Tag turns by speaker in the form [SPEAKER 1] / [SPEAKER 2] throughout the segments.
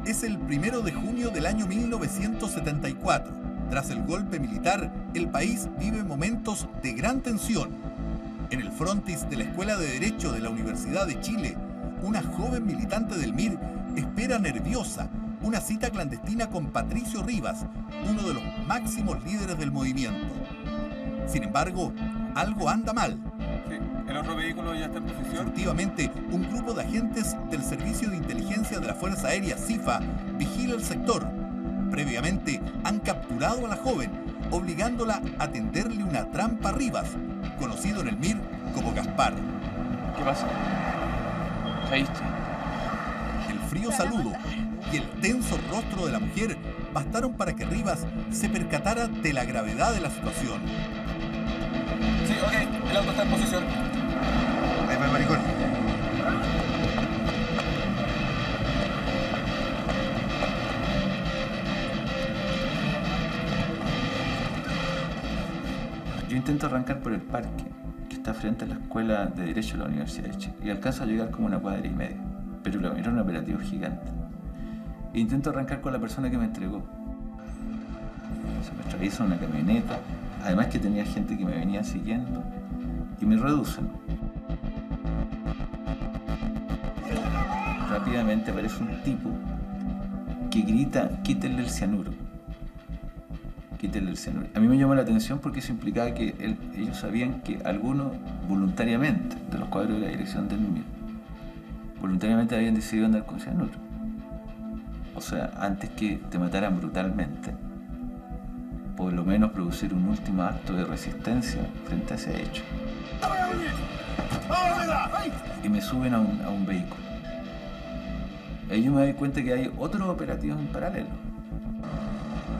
[SPEAKER 1] Es el 1 de junio del año 1974. Tras el golpe militar, el país vive momentos de gran tensión. En el frontis de la Escuela de Derecho de la Universidad de Chile, una joven militante del MIR espera nerviosa una cita clandestina con Patricio Rivas, uno de los máximos líderes del movimiento. Sin embargo, algo anda mal.
[SPEAKER 2] Sí, el otro vehículo ya está en posición.
[SPEAKER 1] Efectivamente, un grupo de agentes del Servicio de Inteligencia de la Fuerza Aérea CIFA vigila el sector. Previamente han capturado a la joven, obligándola a tenderle una trampa a Rivas, conocido en el MIR como Gaspar.
[SPEAKER 3] ¿Qué pasa? ¿Caíste?
[SPEAKER 1] El frío saludo y el tenso rostro de la mujer bastaron para que Rivas se percatara de la gravedad de la situación.
[SPEAKER 2] Sí, ok, el auto está en posición.
[SPEAKER 4] Ahí va el maricón.
[SPEAKER 5] Yo intento arrancar por el parque, que está frente a la Escuela de Derecho de la Universidad de Chile, y alcanzo a llegar como una cuadra y media, pero era un operativo gigante. E intento arrancar con la persona que me entregó. Se me atraviesa una camioneta, además que tenía gente que me venía siguiendo, y me reducen. Rápidamente aparece un tipo que grita: quítenle el cianuro. Quítenle el cianuro. A mí me llamó la atención porque eso implicaba que ellos sabían que algunos voluntariamente, de los cuadros de la dirección del MIR, voluntariamente habían decidido andar con cianuro. O sea, antes que te mataran brutalmente, por lo menos producir un último acto de resistencia frente a ese hecho. Y me suben a un vehículo. Ahí yo me doy cuenta que hay otros operativos en paralelo.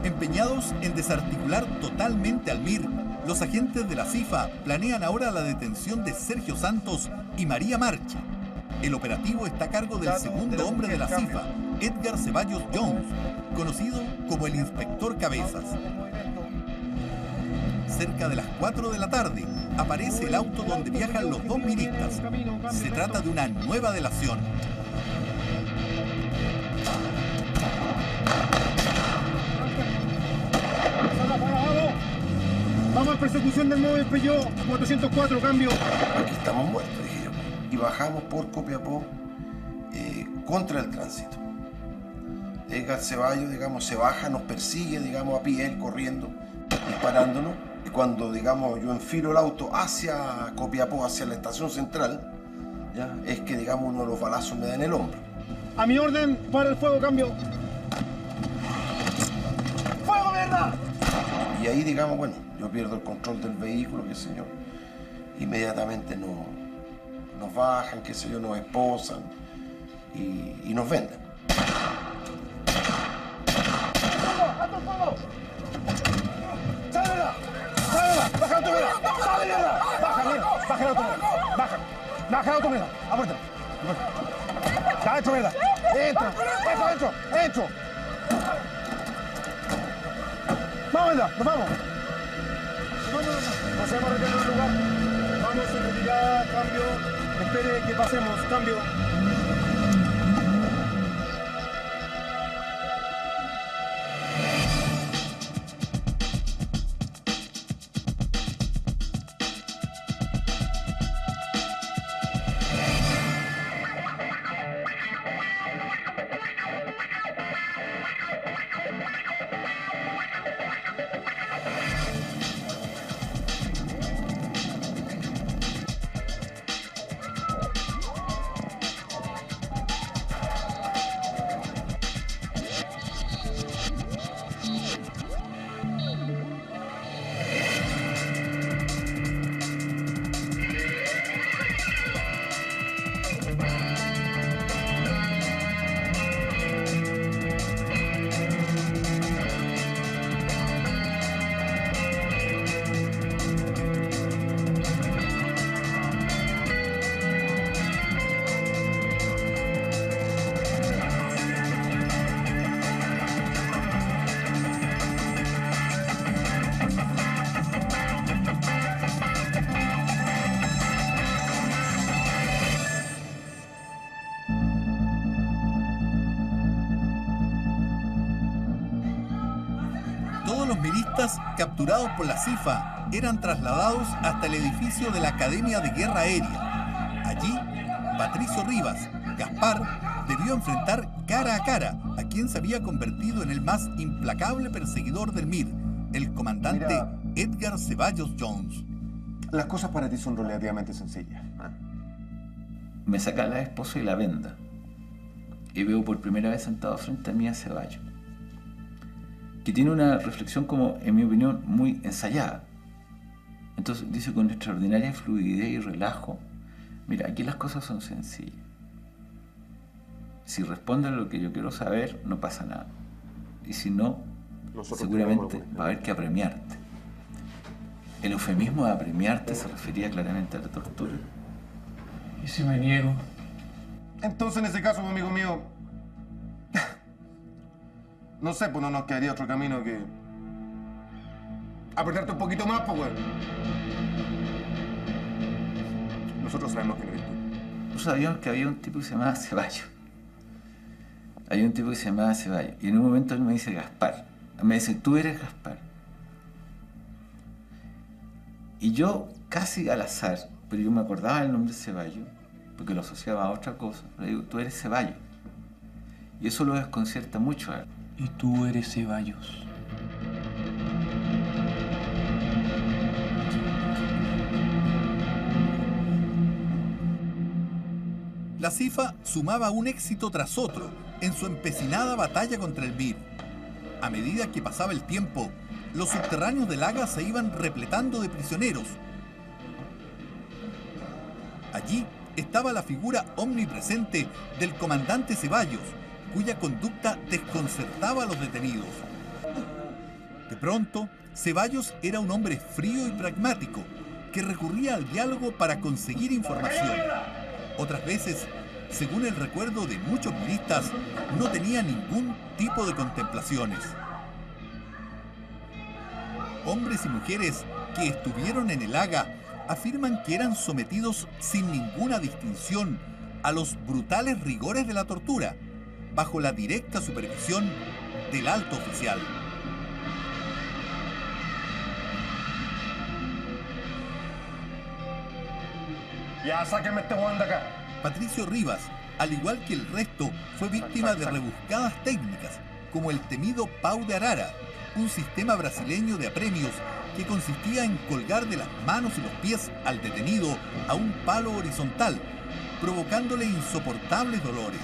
[SPEAKER 1] Empeñados en desarticular totalmente al MIR, los agentes de la CIFA planean ahora la detención de Sergio Santos y María Marchi. El operativo está a cargo del segundo hombre de la CIFA, Edgar Ceballos Jones, conocido como el Inspector Cabezas. Cerca de las 4 de la tarde, aparece el auto donde viajan los dos miristas. Se trata de una nueva delación.
[SPEAKER 6] Vamos a persecución del móvil Peugeot 404, cambio.
[SPEAKER 4] Aquí estamos muertos, dije yo. Y bajamos por Copiapó contra el tránsito. Edgar Ceballos, digamos, se baja, nos persigue, digamos, a pie, él corriendo, disparándonos. Y cuando, digamos, yo enfilo el auto hacia Copiapó, hacia la estación central, ya, es que, digamos, uno de los balazos me da en el hombro.
[SPEAKER 6] A mi orden, para el fuego, cambio. ¡Fuego, mierda!
[SPEAKER 4] Y ahí, digamos, bueno, yo pierdo el control del vehículo, qué sé yo. Inmediatamente nos bajan, qué sé yo, nos esposan y nos venden.
[SPEAKER 6] ¡Alto el fuego! ¡Sálela! ¡Sálela! ¡Baja la automera! ¡Sálela! ¡Baja, mierda! ¡Baja la automera! ¡Baja! ¡Baja la automera! ¡Apuesta! ¡Está adentro, mierda! ¡Entra! ¡Eso, adentro! ¡Entro! ¡Vamos, mierda! ¡Nos vamos! Pasemos a retirar el lugar. Vamos a retirar, cambio. Espere que pasemos, cambio.
[SPEAKER 1] miristas capturados por la CIFA eran trasladados hasta el edificio de la Academia de Guerra Aérea. Allí, Patricio Rivas, Gaspar, debió enfrentar cara a cara a quien se había convertido en el más implacable perseguidor del MIR, el comandante
[SPEAKER 6] Mira.
[SPEAKER 1] Edgar Ceballos Jones.
[SPEAKER 6] Las cosas para ti son relativamente sencillas.
[SPEAKER 5] Me saca la esposa y la venda. Y veo por primera vez sentado frente a mí a Ceballos, que tiene una reflexión como, en mi opinión, muy ensayada. Entonces dice con extraordinaria fluidez y relajo: mira, aquí las cosas son sencillas. Si responde a lo que yo quiero saber, no pasa nada. Y si no, seguramente va a haber que apremiarte. El eufemismo de apremiarte se refería claramente a la tortura.
[SPEAKER 3] ¿Y si me niego?
[SPEAKER 6] Entonces, en ese caso, amigo mío, no sé, pues no nos quedaría otro camino que apretarte un poquito más, pues, bueno. Nosotros sabemos quién eres tú.
[SPEAKER 5] Nosotros sabíamos que había un tipo que se llamaba Ceballos. Había un tipo que se llamaba Ceballos. Y en un momento él me dice Gaspar. Me dice, tú eres Gaspar. Y yo, casi al azar, pero yo me acordaba del nombre Ceballos, porque lo asociaba a otra cosa, le digo, tú eres Ceballos. Y eso lo desconcierta mucho a él.
[SPEAKER 3] Y tú eres Ceballos.
[SPEAKER 1] La CIFA sumaba un éxito tras otro en su empecinada batalla contra el MIR. A medida que pasaba el tiempo, los subterráneos del Haga se iban repletando de prisioneros. Allí estaba la figura omnipresente del comandante Ceballos, cuya conducta desconcertaba a los detenidos. De pronto, Ceballos era un hombre frío y pragmático, que recurría al diálogo para conseguir información. Otras veces, según el recuerdo de muchos miristas, no tenía ningún tipo de contemplaciones. Hombres y mujeres que estuvieron en el Haga afirman que eran sometidos sin ninguna distinción a los brutales rigores de la tortura, bajo la directa supervisión del alto oficial.
[SPEAKER 6] Ya, sáquenme este hueón de acá.
[SPEAKER 1] Patricio Rivas, al igual que el resto, fue víctima de rebuscadas técnicas, como el temido pau de arara, un sistema brasileño de apremios que consistía en colgar de las manos y los pies al detenido a un palo horizontal, provocándole insoportables dolores.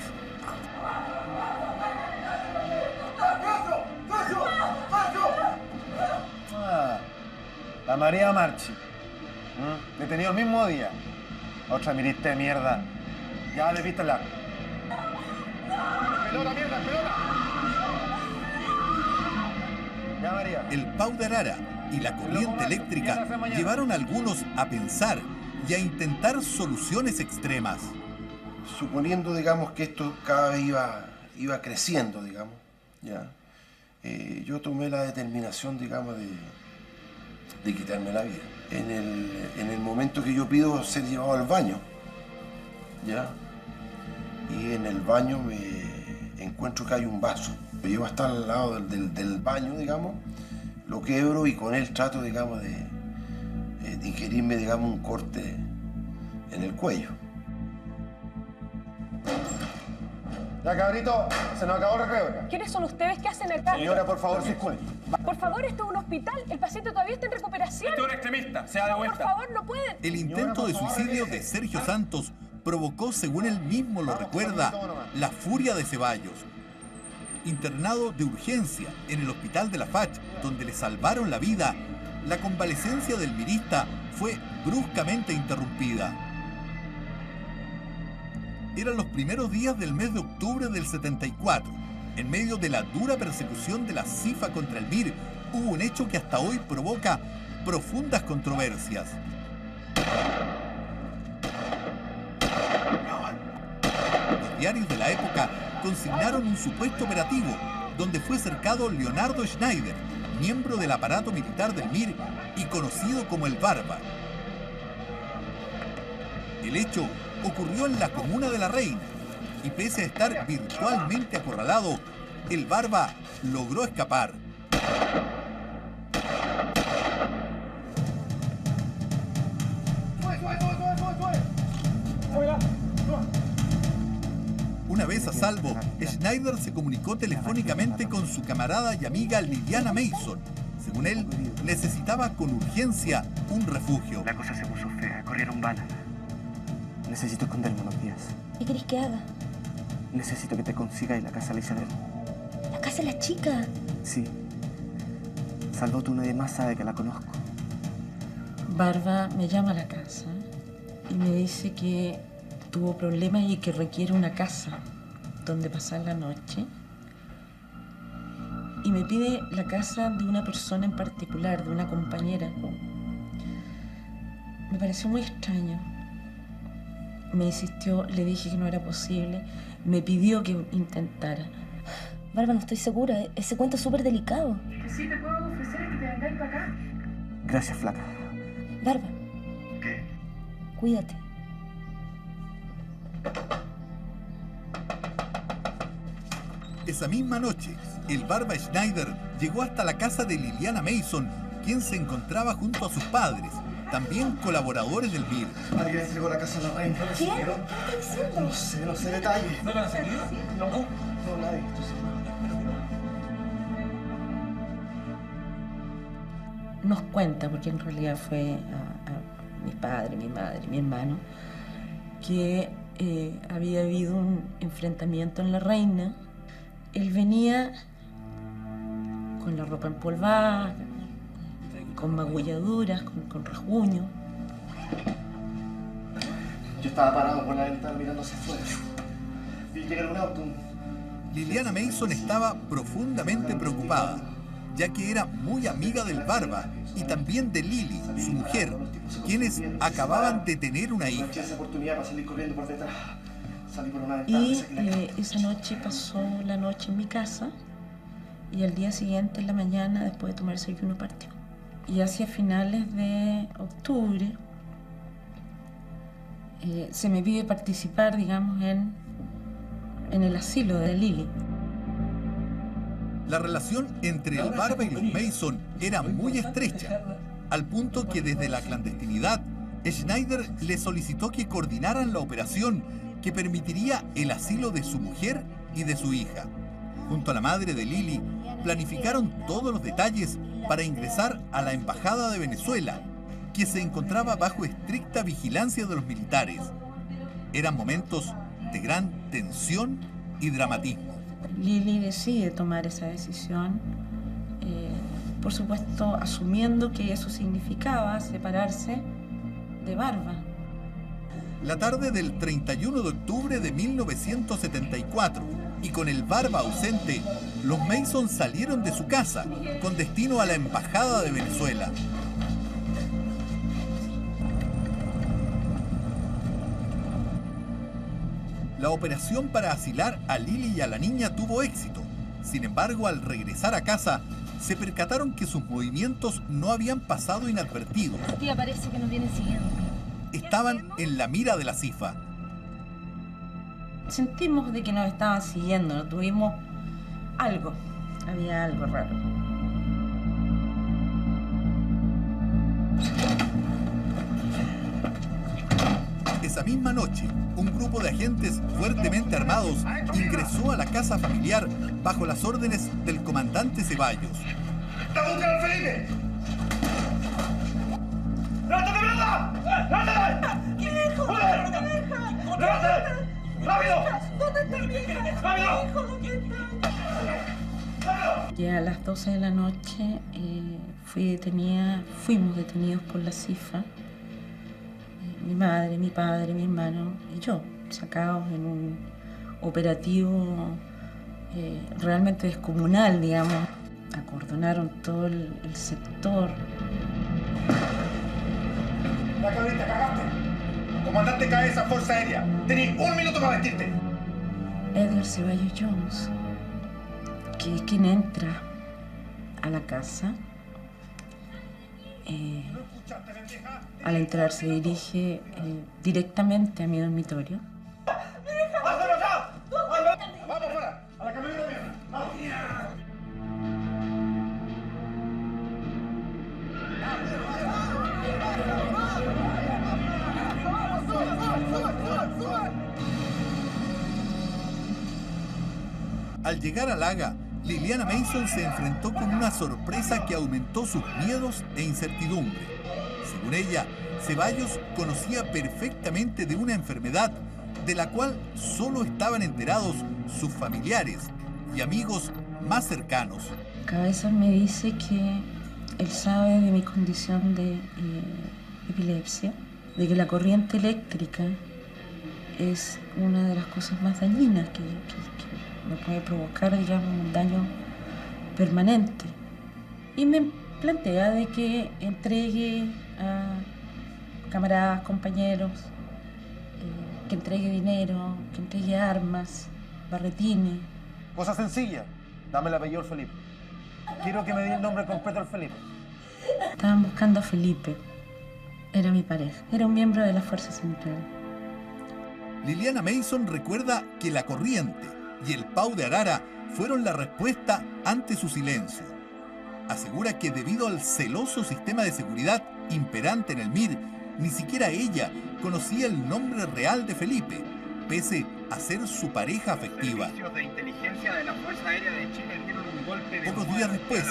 [SPEAKER 6] La María Marchi. Detenido el mismo día. Otra mirista de mierda. Ya desvístela. ¡Pelota, mierda, pelota! Ya, María.
[SPEAKER 1] El pau de arara y la corriente eléctrica llevaron a algunos a pensar y a intentar soluciones extremas.
[SPEAKER 4] Suponiendo, digamos, que esto cada vez iba creciendo, digamos, ya, yo tomé la determinación, digamos, de quitarme la vida. En el momento que yo pido ser llevado al baño, ya, y en el baño me encuentro que hay un vaso. Lo llevo hasta al lado del baño, digamos, lo quebro y con él trato, digamos, de ingerirme, digamos, un corte en el cuello.
[SPEAKER 6] Ya, cabrito, se nos acabó el recreo.
[SPEAKER 7] ¿Quiénes son ustedes? ¿Qué hacen acá?
[SPEAKER 6] Señora, por favor, circule.
[SPEAKER 7] Por favor, esto es un hospital. El paciente todavía está en recuperación.
[SPEAKER 3] Tú eres extremista, se da de
[SPEAKER 7] Por
[SPEAKER 3] vuelta.
[SPEAKER 7] favor, no pueden.
[SPEAKER 1] El intento de suicidio de Sergio Santos provocó, según él mismo lo recuerda, la furia de Ceballos. Internado de urgencia en el hospital de la FACH, donde le salvaron la vida, la convalecencia del mirista fue bruscamente interrumpida. Eran los primeros días del mes de octubre del 74. En medio de la dura persecución de la CIFA contra el MIR, hubo un hecho que hasta hoy provoca profundas controversias. Los diarios de la época consignaron un supuesto operativo donde fue cercado Leonardo Schneider, miembro del aparato militar del MIR y conocido como el Barba. El hecho ocurrió en la comuna de La Reina y pese a estar virtualmente acorralado, el Barba logró escapar. Una vez a salvo, Schneider se comunicó telefónicamente con su camarada y amiga Liliana Mason. Según él, necesitaba con urgencia un refugio.
[SPEAKER 8] La cosa se puso fea, corrieron balas. Necesito esconderme unos días.
[SPEAKER 9] ¿Qué querés que haga?
[SPEAKER 8] Necesito que te consigáis la casa de la Isabel.
[SPEAKER 9] ¿La casa de la chica?
[SPEAKER 8] Sí. Salvo tú, nadie más sabe que la conozco.
[SPEAKER 10] Barba me llama a la casa y me dice que tuvo problemas y que requiere una casa donde pasar la noche. Y me pide la casa de una persona en particular, de una compañera. Me pareció muy extraño. Me insistió, le dije que no era posible. Me pidió que intentara.
[SPEAKER 9] Barba, no estoy segura. Ese cuento es súper delicado.
[SPEAKER 7] Sí, te puedo ofrecer que te vengáis para acá.
[SPEAKER 8] Gracias, flaca.
[SPEAKER 9] Barba.
[SPEAKER 8] ¿Qué?
[SPEAKER 9] Cuídate.
[SPEAKER 1] Esa misma noche, el Barba Schneider llegó hasta la casa de Liliana Mason, quien se encontraba junto a sus padres, también colaboradores del MIR.
[SPEAKER 8] Alguien entregó la casa a la reina.
[SPEAKER 9] ¿Quién? ¿Qué estás diciendo?
[SPEAKER 8] No sé detalles.
[SPEAKER 3] ¿No lo han seguido?
[SPEAKER 8] No, nadie. Estoy seguro.
[SPEAKER 10] Nos cuenta, porque en realidad fue a mi padre, mi madre, mi hermano, que había habido un enfrentamiento en La Reina. Él venía con la ropa empolvada, con magulladuras, con rasguños.
[SPEAKER 8] Yo estaba parado por la ventana mirando hacia afuera. Vi llegar un auto.
[SPEAKER 1] Liliana Mason estaba profundamente preocupada, ya que era muy amiga del Barba y también de Lili, su mujer, quienes acababan de tener una hija.
[SPEAKER 8] Aproveché esa oportunidad para salir corriendo por detrás. Salí por una ventana.
[SPEAKER 10] Y esa noche pasó la noche en mi casa y al día siguiente, en la mañana, después de tomar el desayuno, partió. Y hacia finales de octubre se me pide participar, digamos, en el asilo de Lili.
[SPEAKER 1] La relación entre el Barba y los Mason era muy estrecha, al punto que desde la clandestinidad, Schneider le solicitó que coordinaran la operación que permitiría el asilo de su mujer y de su hija. Junto a la madre de Lili, planificaron todos los detalles para ingresar a la Embajada de Venezuela, que se encontraba bajo estricta vigilancia de los militares. Eran momentos de gran tensión y dramatismo.
[SPEAKER 10] Lili decide tomar esa decisión, por supuesto asumiendo que eso significaba separarse de Barba.
[SPEAKER 1] La tarde del 31 de octubre de 1974, y con el Barba ausente, los Mason salieron de su casa con destino a la Embajada de Venezuela. La operación para asilar a Lili y a la niña tuvo éxito. Sin embargo, al regresar a casa, se percataron que sus movimientos no habían pasado inadvertidos.
[SPEAKER 9] Tía, parece que nos vienen siguiendo.
[SPEAKER 1] Estaban en la mira de la CIFA.
[SPEAKER 10] Sentimos de que nos estaban siguiendo, tuvimos algo, había algo raro.
[SPEAKER 1] Esa misma noche, un grupo de agentes fuertemente armados ingresó a la casa familiar bajo las órdenes del comandante Ceballos.
[SPEAKER 6] ¡Está buscando al Felipe! ¡Levántate, mierda! ¡Levántate!
[SPEAKER 7] ¿Qué hijo?
[SPEAKER 6] ¡Joder!
[SPEAKER 7] ¿Dónde está mi hija?
[SPEAKER 6] ¡Levántate! ¡Rápido!
[SPEAKER 7] ¿Dónde está mi hija?
[SPEAKER 6] ¡Rápido!
[SPEAKER 7] ¿Mi hijo dónde está?
[SPEAKER 10] Ya a las 12 de la noche fuimos detenidos por la CIFA, mi madre, mi padre, mi hermano y yo, sacados en un operativo realmente descomunal, digamos. Acordonaron todo el sector.
[SPEAKER 6] La cabrita, cagaste. Comandante Cabeza, Fuerza Aérea. Tenés 1 minuto para vestirte.
[SPEAKER 10] Edgar Ceballos Jones, que es quien entra a la casa, al entrar se dirige directamente a mi dormitorio.
[SPEAKER 6] ¡Pásalo ya! ¡Vamos fuera! ¡A la camioneta mía! ¡Vamos!
[SPEAKER 1] Al llegar a Laga, Liliana Mason se enfrentó con una sorpresa que aumentó sus miedos e incertidumbre. Según ella, Ceballos conocía perfectamente de una enfermedad de la cual solo estaban enterados sus familiares y amigos más cercanos.
[SPEAKER 10] Cabezas me dice que él sabe de mi condición de epilepsia, de que la corriente eléctrica es una de las cosas más dañinas que me puede provocar, digamos, un daño permanente. Y me plantea de que entregue a camaradas, compañeros, que entregue dinero, que entregue armas, barretines.
[SPEAKER 6] Cosa sencilla. Dame el apellido al Felipe. Quiero que me dé el nombre completo al Felipe.
[SPEAKER 10] Estaban buscando a Felipe. Era mi pareja. Era un miembro de la Fuerza Central.
[SPEAKER 1] Liliana Mason recuerda que la corriente y el Pau de Arara fueron la respuesta ante su silencio. Asegura que debido al celoso sistema de seguridad imperante en el MIR, ni siquiera ella conocía el nombre real de Felipe, pese a ser su pareja afectiva. Pocos días después,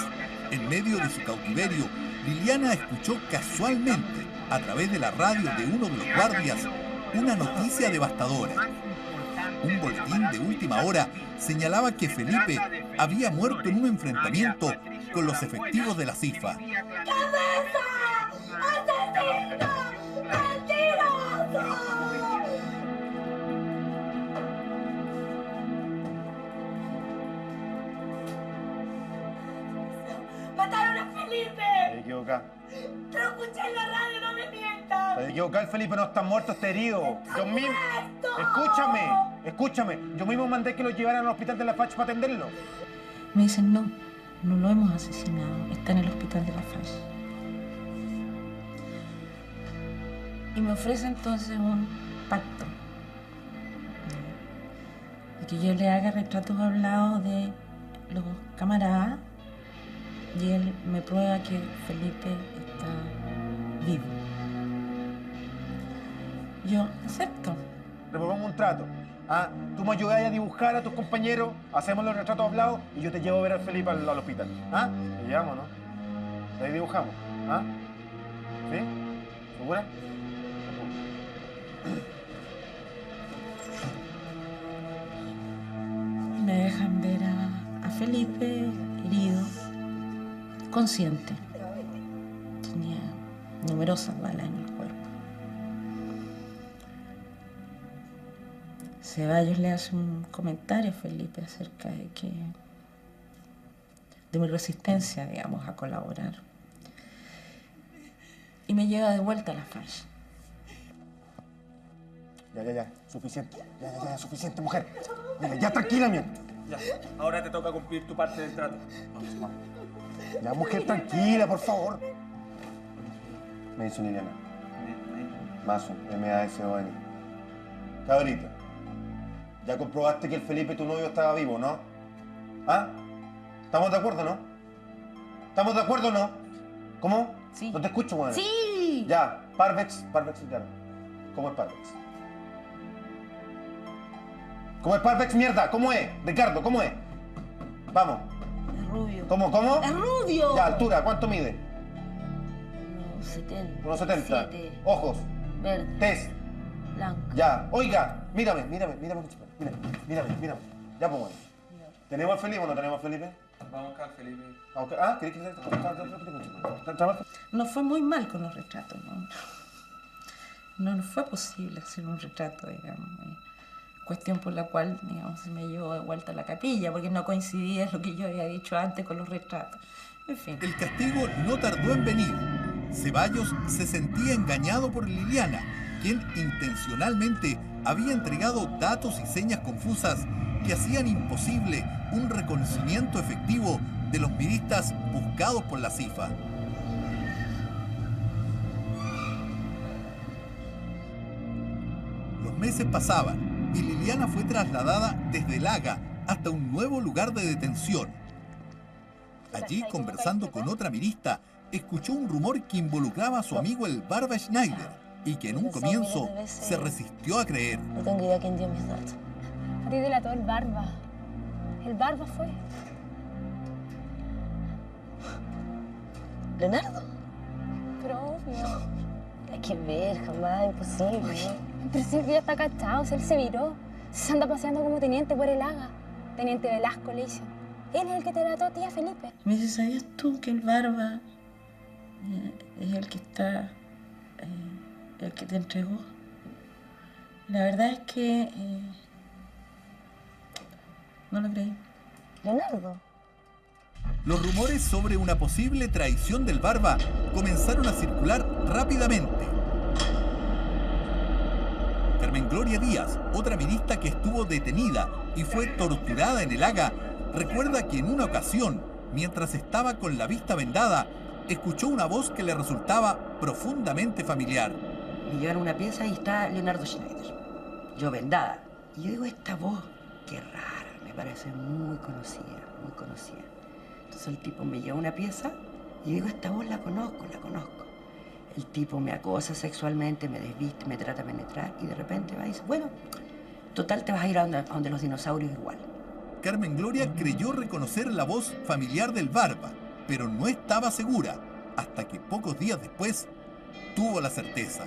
[SPEAKER 1] en medio de su cautiverio, Liliana escuchó casualmente, a través de la radio de uno de los guardias, una noticia devastadora. Un boletín de última hora señalaba que Felipe había muerto en un enfrentamiento con los efectivos de la CIFA.
[SPEAKER 7] ¡Mataron a Felipe!
[SPEAKER 6] Te equivocás.
[SPEAKER 7] ¡Te lo escuché en la radio, no me mientas!
[SPEAKER 6] Te equivocás, el Felipe no está muerto, está herido. Yo mismo... Escúchame. Yo mismo mandé que lo llevaran al hospital de la FACH para atenderlo.
[SPEAKER 10] Me dicen, no lo hemos asesinado, está en el hospital de la FACH. Y me ofrece entonces un pacto. De que yo le haga retratos hablados de los camaradas y él me prueba que Felipe está vivo. Yo acepto.
[SPEAKER 6] Le propongo un trato. Tú me ayudas a dibujar a tus compañeros, hacemos los retratos hablados y yo te llevo a ver al Felipe al hospital. Te llevamos, ¿no? De ahí dibujamos. ¿Sí? ¿Segura?
[SPEAKER 10] Me dejan ver a Felipe herido, consciente. Tenía numerosas balas en el cuerpo. Ceballos le hace un comentario a Felipe acerca de mi resistencia, digamos, a colaborar. Y me lleva de vuelta a la FARC.
[SPEAKER 6] Ya, suficiente. Ya, suficiente, mujer. Mira, ya tranquila, mía.
[SPEAKER 2] Ya, ahora te toca cumplir tu parte del trato.
[SPEAKER 6] Vamos. Ya, mujer, tranquila, por favor. Me dice Liliana. Mason, M-A-S-O-N. Cabrita, ya comprobaste que el Felipe, tu novio, estaba vivo, ¿no? ¿Estamos de acuerdo, no? ¿Estamos de acuerdo, no? ¿Cómo?
[SPEAKER 9] Sí.
[SPEAKER 6] No te escucho, bueno.
[SPEAKER 9] ¡Sí!
[SPEAKER 6] Ya, Parvex, claro. ¿Cómo es Parvex? ¿Cómo es Parvex, mierda? ¿Cómo es? Ricardo, ¿cómo es? Vamos.
[SPEAKER 9] Es rubio.
[SPEAKER 6] ¿Cómo?
[SPEAKER 9] ¡Es rubio!
[SPEAKER 6] Ya, altura, ¿cuánto mide?
[SPEAKER 9] 1,70.
[SPEAKER 6] 1,70.
[SPEAKER 9] 7.
[SPEAKER 6] Ojos.
[SPEAKER 9] Verde.
[SPEAKER 6] Tez.
[SPEAKER 9] Blanco.
[SPEAKER 6] Ya, oiga, mírame. Mírame. Ya, pues bueno. ¿Tenemos al Felipe o no tenemos al Felipe?
[SPEAKER 2] Vamos a buscar, Felipe.
[SPEAKER 6] ¿Querés que
[SPEAKER 10] Nos fue muy mal con los retratos, ¿no? No nos fue posible hacer un retrato, digamos. Cuestión por la cual, digamos, se me llevó de vuelta a la capilla, porque no coincidía lo que yo había dicho antes con los retratos. En fin.
[SPEAKER 1] El castigo no tardó en venir. Ceballos se sentía engañado por Liliana, quien intencionalmente había entregado datos y señas confusas que hacían imposible un reconocimiento efectivo de los miristas buscados por la CIFA. Los meses pasaban y Liliana fue trasladada desde Laga hasta un nuevo lugar de detención. Allí, conversando con otra mirista, escuchó un rumor que involucraba a su amigo el Barba Schneider y que en un comienzo se resistió a creer.
[SPEAKER 9] No tengo idea quién dio mis datos.
[SPEAKER 7] A ti delató el Barba. El Barba fue.
[SPEAKER 9] ¿Leonardo?
[SPEAKER 7] Pero obvio.
[SPEAKER 9] Hay que ver, jamás, imposible.
[SPEAKER 7] Pero si ya está cachado, si él se viró. Se anda paseando como teniente por el Haga. Teniente Velasco le hizo. Él es el que te trató a ti, a Felipe.
[SPEAKER 10] Me dice, ¿sabías tú que el Barba es el que está, el que te entregó? La verdad es que no lo creí.
[SPEAKER 9] ¿Leonardo?
[SPEAKER 1] Los rumores sobre una posible traición del Barba comenzaron a circular rápidamente. Carmen Gloria Díaz, otra ministra que estuvo detenida y fue torturada en el Haga, recuerda que en una ocasión, mientras estaba con la vista vendada, escuchó una voz que le resultaba profundamente familiar.
[SPEAKER 11] Me llevaron una pieza y está Leonardo Schneider. Yo vendada. Y yo digo, esta voz, qué rara, me parece muy conocida, muy conocida. Entonces el tipo me lleva una pieza y yo digo, esta voz la conozco, la conozco. El tipo me acosa sexualmente, me desviste, me trata de penetrar y de repente va y dice, bueno, total te vas a ir a donde los dinosaurios igual.
[SPEAKER 1] Carmen Gloria creyó reconocer la voz familiar del Barba, pero no estaba segura, hasta que pocos días después tuvo la certeza.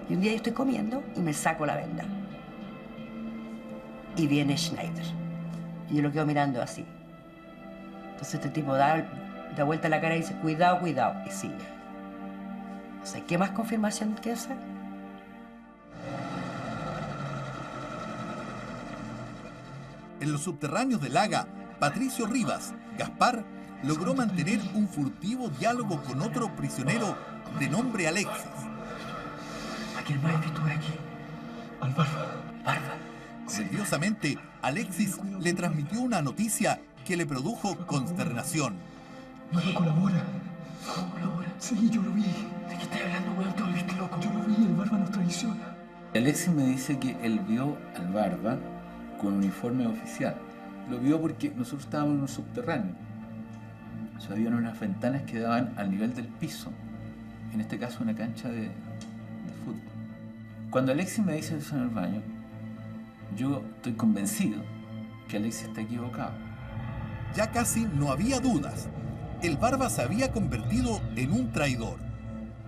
[SPEAKER 11] Y un día yo estoy comiendo y me saco la venda. Y viene Schneider. Y yo lo quedo mirando así. Entonces este tipo da vuelta la cara y dice, cuidado, cuidado, y sigue. O sea, ¿qué más confirmación que hacer?
[SPEAKER 1] En los subterráneos del Haga, Patricio Rivas, Gaspar, logró mantener un furtivo diálogo con otro prisionero de nombre Alexis.
[SPEAKER 3] ¿A quién más he visto por aquí? Al Barba.
[SPEAKER 11] Barba.
[SPEAKER 1] Nerviosamente, Alexis le transmitió una noticia que le produjo consternación.
[SPEAKER 3] No me colabora. ¿Cómo colabora? Sí, yo lo vi. ¿De qué estás hablando, weón? ¿Te volviste loco? Yo lo vi, el Barba nos traiciona.
[SPEAKER 5] Alexis me dice que él vio al Barba con uniforme oficial. Lo vio porque nosotros estábamos en un subterráneo. O sea, había unas ventanas que daban al nivel del piso. En este caso, una cancha de fútbol. Cuando Alexis me dice eso en el baño, yo estoy convencido que Alexis está equivocado.
[SPEAKER 1] Ya casi no había dudas. El Barba se había convertido en un traidor.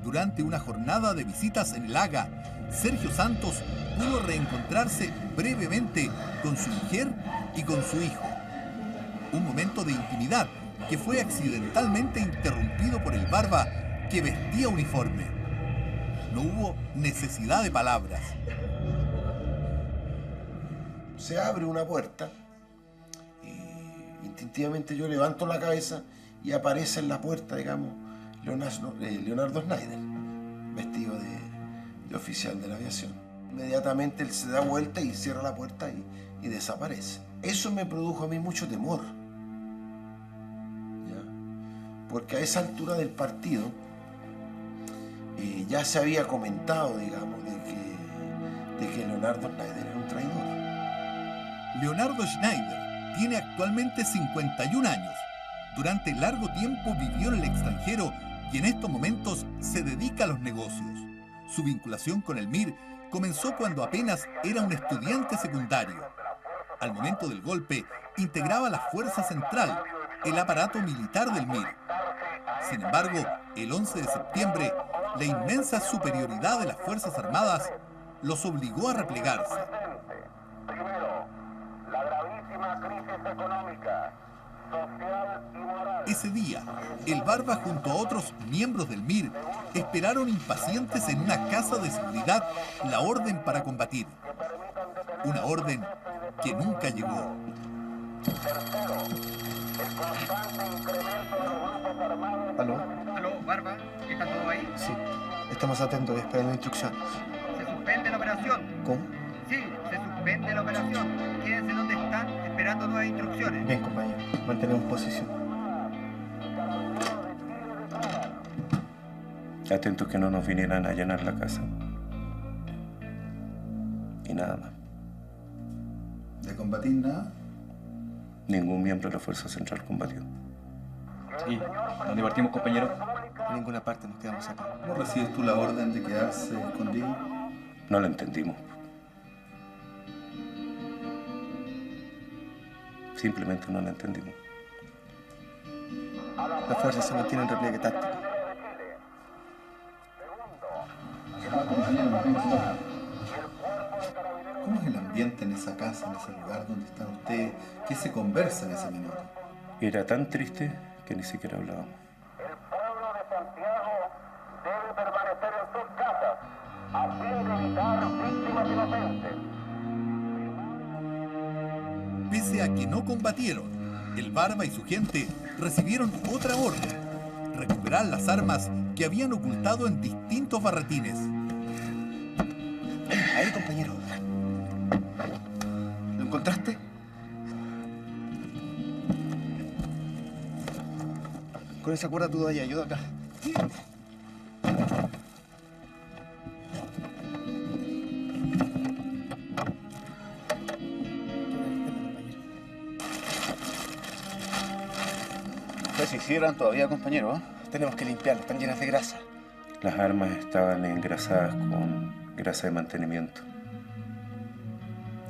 [SPEAKER 1] Durante una jornada de visitas en el Haga, Sergio Santos pudo reencontrarse brevemente con su mujer y con su hijo. Un momento de intimidad que fue accidentalmente interrumpido por el Barba que vestía uniforme. No hubo necesidad de palabras.
[SPEAKER 4] Se abre una puerta y instintivamente yo levanto la cabeza y aparece en la puerta, digamos, Leonardo Schneider, vestido de oficial de la aviación. Inmediatamente él se da vuelta y cierra la puerta y desaparece. Eso me produjo a mí mucho temor, ¿ya? Porque a esa altura del partido ya se había comentado, digamos, de que Leonardo Schneider era un traidor.
[SPEAKER 1] Leonardo Schneider tiene actualmente 51 años. Durante largo tiempo vivió en el extranjero y en estos momentos se dedica a los negocios. Su vinculación con el MIR comenzó cuando apenas era un estudiante secundario. Al momento del golpe, integraba la Fuerza Central, el aparato militar del MIR. Sin embargo, el 11 de septiembre, la inmensa superioridad de las Fuerzas Armadas los obligó a replegarse.
[SPEAKER 12] Primero, la gravísima crisis económica, social y moral.
[SPEAKER 1] Ese día, el Barba junto a otros miembros del MIR esperaron impacientes en una casa de seguridad la orden para combatir. Una orden que nunca llegó.
[SPEAKER 12] Tercero, el constante incremento de los grupos armados.
[SPEAKER 6] ¿Aló?
[SPEAKER 13] ¿Aló, Barba? ¿Está todo ahí?
[SPEAKER 6] Sí. Estamos atentos y esperando instrucciones.
[SPEAKER 13] ¿Se suspende la operación?
[SPEAKER 6] ¿Cómo?
[SPEAKER 13] Sí, se suspende la operación. Quédense donde están, esperando nuevas instrucciones.
[SPEAKER 6] Bien, compañero. Mantenemos posición.
[SPEAKER 14] Atentos que no nos vinieran a llenar la casa. Y nada más.
[SPEAKER 1] ¿De combatir nada?
[SPEAKER 14] Ningún miembro de la Fuerza Central combatió.
[SPEAKER 2] ¿Y dónde partimos, compañero?
[SPEAKER 6] En ninguna parte nos quedamos acá.
[SPEAKER 1] ¿No recibes tú la orden de quedarse escondido?
[SPEAKER 14] No lo entendimos. Simplemente no la entendimos.
[SPEAKER 6] Las fuerzas se mantienen en repliegue táctico.
[SPEAKER 1] ¿Cómo es el ambiente en esa casa, en ese lugar donde están ustedes? ¿Qué se conversa en ese minuto?
[SPEAKER 14] Era tan triste que ni siquiera hablábamos.
[SPEAKER 12] El pueblo de Santiago debe permanecer en sus casas a fin de evitar víctimas inocentes.
[SPEAKER 1] Pese a que no combatieron, el Barba y su gente recibieron otra orden: recuperar las armas que habían ocultado en distintos barretines.
[SPEAKER 6] Ahí, compañero. ¿Lo encontraste? Con esa cuerda tú de ayuda acá.
[SPEAKER 15] Ustedes se hicieran todavía, compañero, ¿eh?
[SPEAKER 6] Tenemos que limpiarlas, están llenas de grasa.
[SPEAKER 14] Las armas estaban engrasadas con grasa de mantenimiento.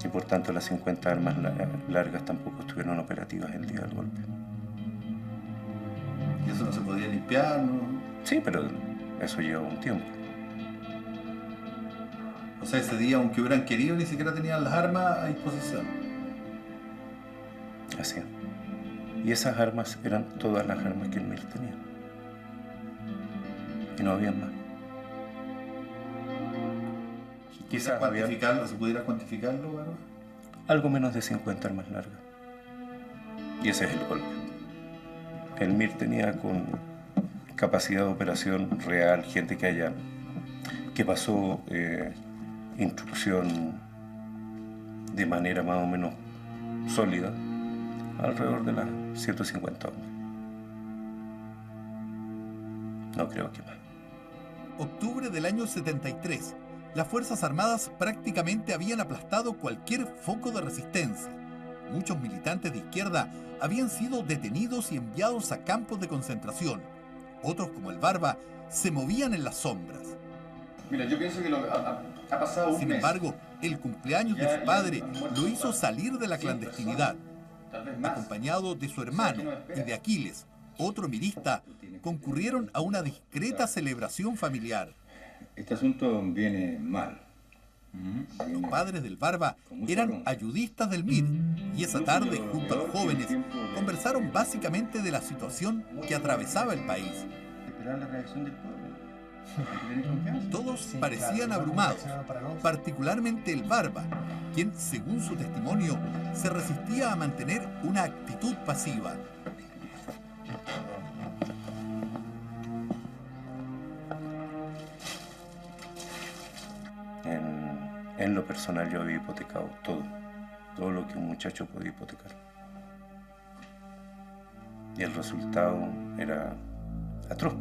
[SPEAKER 14] Y por tanto las 50 armas largas tampoco estuvieron operativas el día del golpe.
[SPEAKER 1] ¿Y eso no se podía limpiar, no?
[SPEAKER 14] Sí, pero eso lleva un tiempo.
[SPEAKER 1] O sea, ese día, aunque hubieran querido, ni siquiera tenían las armas a disposición.
[SPEAKER 14] Así. Y esas armas eran todas las armas que el MIR tenía. Y no había más.
[SPEAKER 1] Quizás cuantificarlo, ¿se pudiera cuantificarlo, Barba?
[SPEAKER 14] Algo menos de 50 armas largas. Y ese es el golpe. El MIR tenía con capacidad de operación real, gente que pasó instrucción de manera más o menos sólida, alrededor de las 150 hombres. No creo que más.
[SPEAKER 1] Octubre del año 73. Las Fuerzas Armadas prácticamente habían aplastado cualquier foco de resistencia. Muchos militantes de izquierda habían sido detenidos y enviados a campos de concentración. Otros, como el Barba, se movían en las sombras.
[SPEAKER 15] Mira, yo pienso que ha pasado un mes.
[SPEAKER 1] Sin embargo, el cumpleaños de su padre lo hizo salir de la clandestinidad. Acompañado de su hermano y de Aquiles, otro mirista, concurrieron a una discreta celebración familiar.
[SPEAKER 16] Este asunto viene mal.
[SPEAKER 1] Los padres del Barba eran ayudistas del MIR y esa tarde, junto a los jóvenes, conversaron básicamente de la situación que atravesaba el país.
[SPEAKER 16] Esperar la reacción del pueblo.
[SPEAKER 1] Todos parecían abrumados, particularmente el Barba, quien, según su testimonio, se resistía a mantener una actitud pasiva.
[SPEAKER 14] En lo personal yo había hipotecado todo lo que un muchacho podía hipotecar. Y el resultado era atroz.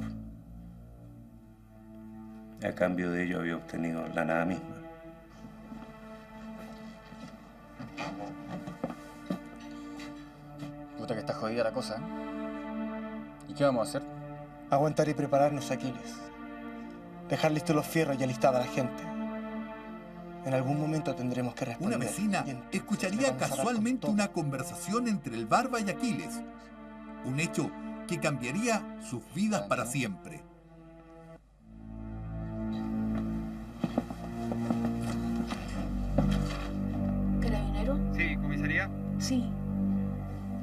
[SPEAKER 14] A cambio de ello había obtenido la nada misma.
[SPEAKER 15] Puta que está jodida la cosa. ¿Y qué vamos a hacer?
[SPEAKER 6] Aguantar y prepararnos, Aquiles. Dejar listos los fierros y alistar a la gente. En algún momento tendremos que responder.
[SPEAKER 1] Una vecina escucharía casualmente una conversación entre el Barba y Aquiles. Un hecho que cambiaría sus vidas para siempre.
[SPEAKER 17] ¿Carabinero?
[SPEAKER 13] Sí, comisaría.
[SPEAKER 17] Sí.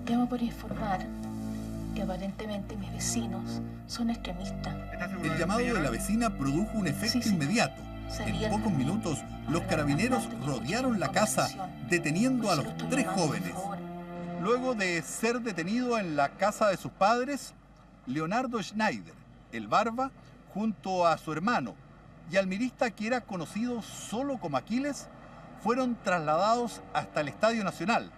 [SPEAKER 17] Llamo por informar que aparentemente mis vecinos son extremistas.
[SPEAKER 1] El llamado de la vecina produjo un efecto inmediato. En pocos minutos, los carabineros rodearon la casa, deteniendo a los tres jóvenes. Luego de ser detenido en la casa de sus padres, Leonardo Schneider, el Barba, junto a su hermano y al mirista que era conocido solo como Aquiles, fueron trasladados hasta el Estadio Nacional,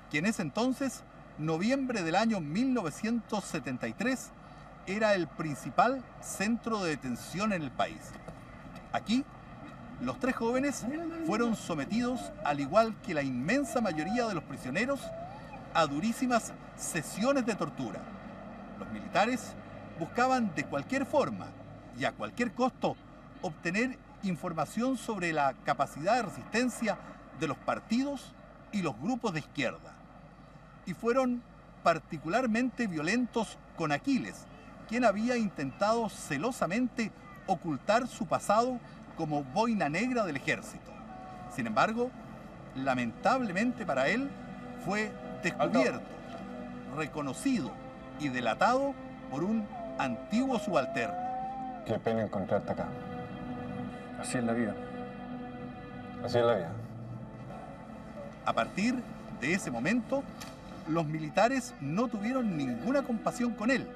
[SPEAKER 1] que en ese entonces, noviembre del año 1973, era el principal centro de detención en el país. Aquí, los tres jóvenes fueron sometidos, al igual que la inmensa mayoría de los prisioneros, a durísimas sesiones de tortura. Los militares buscaban de cualquier forma y a cualquier costo obtener información sobre la capacidad de resistencia de los partidos y los grupos de izquierda. y fueron particularmente violentos con Aquiles, quien había intentado celosamente ocultar su pasado como boina negra del ejército. Sin embargo, lamentablemente para él, fue descubierto, reconocido y delatado por un antiguo subalterno.
[SPEAKER 15] Qué pena encontrarte acá. Así es la vida. Así es la vida.
[SPEAKER 1] A partir de ese momento, los militares no tuvieron ninguna compasión con él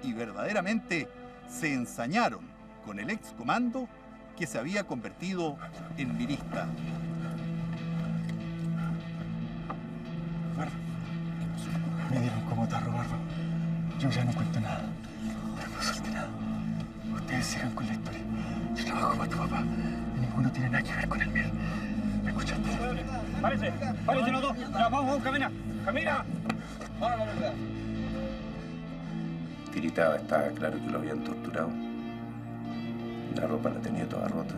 [SPEAKER 1] y verdaderamente se ensañaron con el excomando que se había convertido en mirista.
[SPEAKER 3] Me dieron como tarro, Barba. Yo ya no cuento nada. No suelte nada. Ustedes sigan con la historia. Yo trabajo para tu papá. Y ninguno tiene nada que ver con el mío. ¿Me escuchaste?
[SPEAKER 2] ¡Párese! ¡Párese los dos! ¡Ya, vamos, camina! ¡Camina! ¡Ahora, la
[SPEAKER 14] Tiritaba, estaba claro que lo habían torturado. La ropa la tenía toda rota.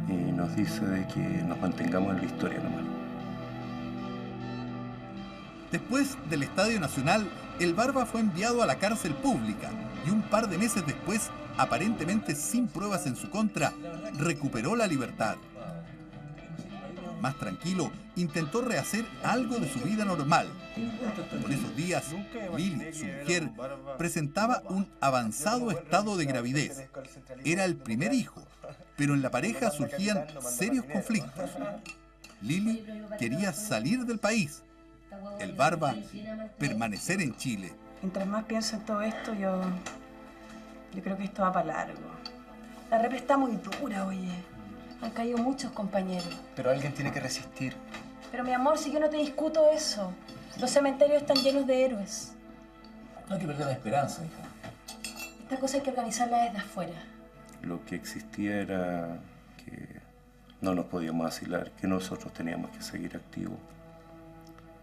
[SPEAKER 14] Y nos dice de que nos mantengamos en la historia nomás.
[SPEAKER 1] Después del Estadio Nacional, el Barba fue enviado a la cárcel pública y un par de meses después, aparentemente sin pruebas en su contra, recuperó la libertad. Más tranquilo, intentó rehacer algo de su vida normal. Por esos días, Lili, su mujer, presentaba un avanzado estado de gravidez. Era el primer hijo, pero en la pareja surgían serios conflictos. Lili quería salir del país. El Barba, permanecer en Chile.
[SPEAKER 10] Mientras más pienso en todo esto, yo creo que esto va para largo. La represión está muy dura, oye. Han caído muchos compañeros.
[SPEAKER 15] Pero alguien tiene que resistir.
[SPEAKER 10] Pero mi amor, si yo no te discuto eso. Los cementerios están llenos de héroes.
[SPEAKER 5] No hay que perder la esperanza, hija.
[SPEAKER 10] Esta cosa hay que organizarla desde afuera.
[SPEAKER 14] Lo que existía era que no nos podíamos vacilar, que nosotros teníamos que seguir activos,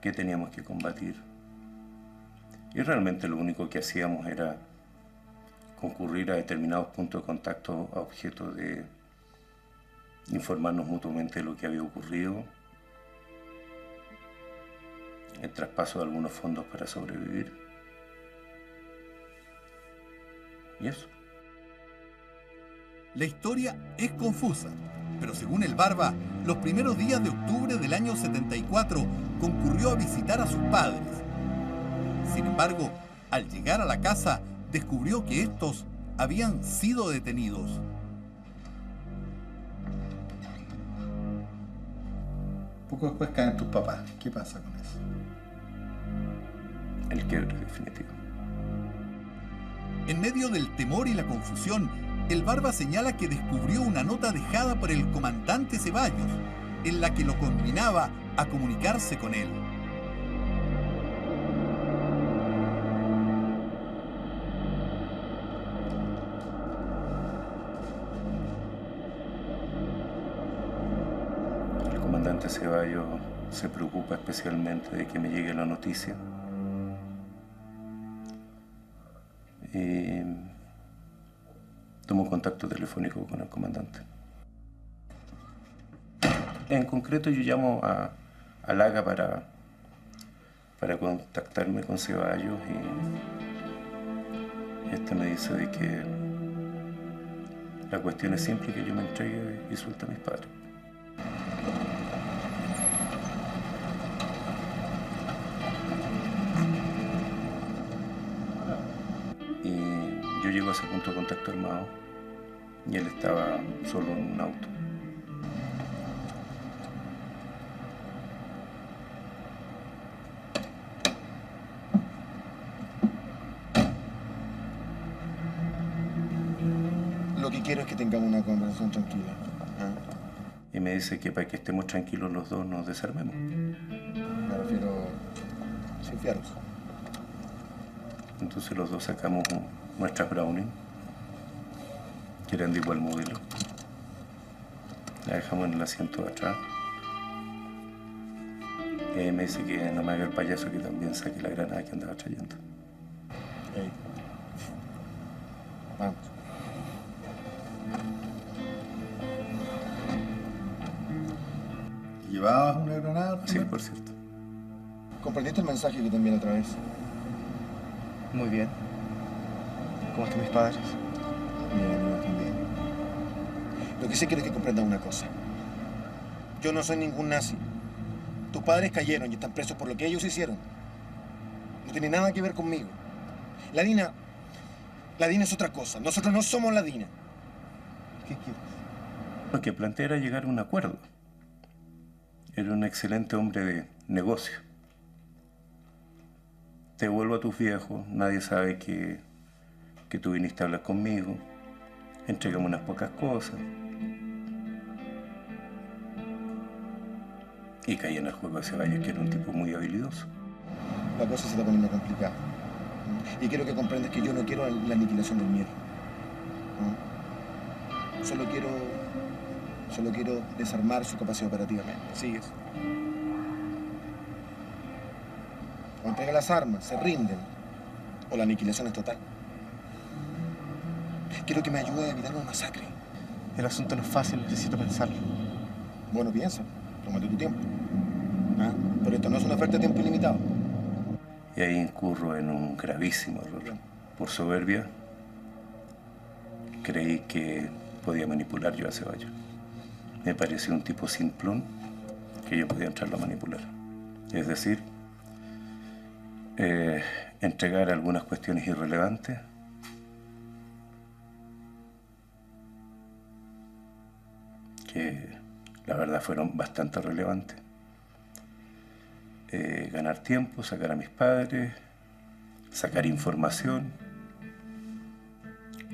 [SPEAKER 14] que teníamos que combatir. Y realmente lo único que hacíamos era concurrir a determinados puntos de contacto a objeto de informarnos mutuamente de lo que había ocurrido, el traspaso de algunos fondos para sobrevivir. Y eso.
[SPEAKER 1] La historia es confusa, pero según el Barba, los primeros días de octubre del año 74 concurrió a visitar a sus padres. Sin embargo, al llegar a la casa, descubrió que estos habían sido detenidos.
[SPEAKER 15] Poco después caen tus papás. ¿Qué pasa con eso?
[SPEAKER 14] El quiebre definitivo.
[SPEAKER 1] En medio del temor y la confusión, el Barba señala que descubrió una nota dejada por el comandante Ceballos, en la que lo combinaba a comunicarse con él.
[SPEAKER 14] El comandante Ceballos se preocupa especialmente de que me llegue la noticia. Y tomo contacto telefónico con el comandante. En concreto yo llamo a Laga para contactarme con Ceballos y este me dice de que la cuestión es simple, que yo me entregue y suelte a mis padres. Yo llego a ese punto de contacto armado y él estaba solo en un auto.
[SPEAKER 15] Lo que quiero es que tengamos una conversación tranquila.
[SPEAKER 14] Y me dice que para que estemos tranquilos los dos nos desarmemos.
[SPEAKER 15] Me refiero sin fierros.
[SPEAKER 14] Entonces los dos sacamos nuestras Browning, que eran de igual modelo. La dejamos en el asiento de atrás. Y ahí me dice que no me haga el payaso, que también saque la granada que andaba trayendo.
[SPEAKER 15] Hey. Vamos.
[SPEAKER 6] Y
[SPEAKER 1] ¿Llevabas una granada?
[SPEAKER 14] Sí, por cierto.
[SPEAKER 3] ¿Comprendiste el mensaje que te envié otra vez?
[SPEAKER 8] Muy bien. ¿Cómo están mis padres?
[SPEAKER 3] Bien, yo también. Lo que sí quiero es que comprendas una cosa. Yo no soy ningún nazi. Tus padres cayeron y están presos por lo que ellos hicieron. No tiene nada que ver conmigo. La Dina es otra cosa. Nosotros no somos la Dina. ¿Qué quieres?
[SPEAKER 14] Lo que planteé era llegar a un acuerdo. Era un excelente hombre de negocio. Te vuelvo a tus viejos, nadie sabe que tú viniste a hablar conmigo. Entrégame unas pocas cosas. Y caí en el juego de Ceballos, que era un tipo muy habilidoso.
[SPEAKER 3] La cosa se está poniendo complicada. Y quiero que comprendas que yo no quiero la aniquilación del Mir. Solo quiero desarmar su capacidad operativamente. ¿Sigues? O entrega las armas, se rinden, o la aniquilación es total. Quiero que me ayude a evitar una masacre.
[SPEAKER 8] El asunto no es fácil, necesito pensarlo.
[SPEAKER 3] Bueno, piensa. Tómate tu tiempo. Pero esto no es una oferta de tiempo ilimitado.
[SPEAKER 14] Y ahí incurro en un gravísimo error. Por soberbia, creí que podía manipular yo a Ceballos. Me pareció un tipo simplón que yo podía entrarlo a manipular. Es decir, entregar algunas cuestiones irrelevantes que la verdad fueron bastante relevantes. Ganar tiempo, sacar a mis padres, sacar información.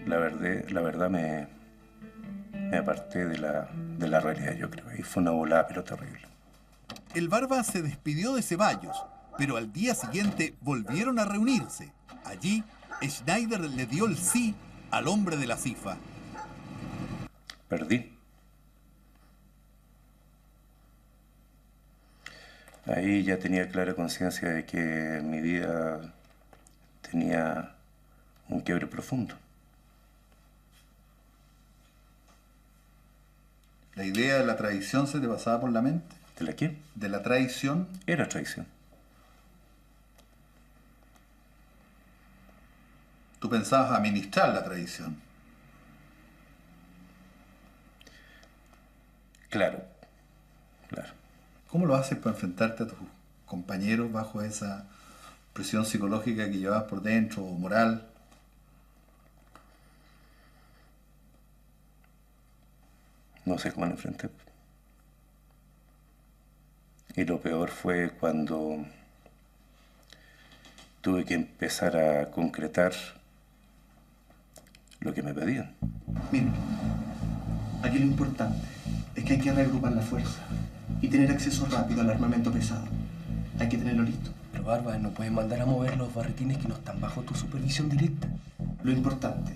[SPEAKER 14] La verdad me aparté de la realidad, yo creo. Y fue una volada, pero terrible.
[SPEAKER 1] El Barba se despidió de Ceballos, pero al día siguiente volvieron a reunirse. Allí, Schneider le dio el sí al hombre de la CIFA.
[SPEAKER 14] Perdí. Ahí ya tenía clara conciencia de que mi vida tenía un quiebre profundo.
[SPEAKER 1] ¿La idea de la traición se te pasaba por la mente?
[SPEAKER 14] ¿De la qué?
[SPEAKER 1] ¿De la traición?
[SPEAKER 14] Era traición.
[SPEAKER 1] Tú pensabas administrar la traición.
[SPEAKER 14] Claro, claro.
[SPEAKER 1] ¿Cómo lo haces para enfrentarte a tus compañeros bajo esa presión psicológica que llevas por dentro, o moral?
[SPEAKER 14] No sé cómo lo enfrenté. Y lo peor fue cuando tuve que empezar a concretar lo que me pedían.
[SPEAKER 8] Mira, aquí lo importante es que hay que reagrupar la fuerza y tener acceso rápido al armamento pesado. Hay que tenerlo listo.
[SPEAKER 18] Pero Barba, no puedes mandar a mover los barretines que no están bajo tu supervisión directa.
[SPEAKER 8] Lo importante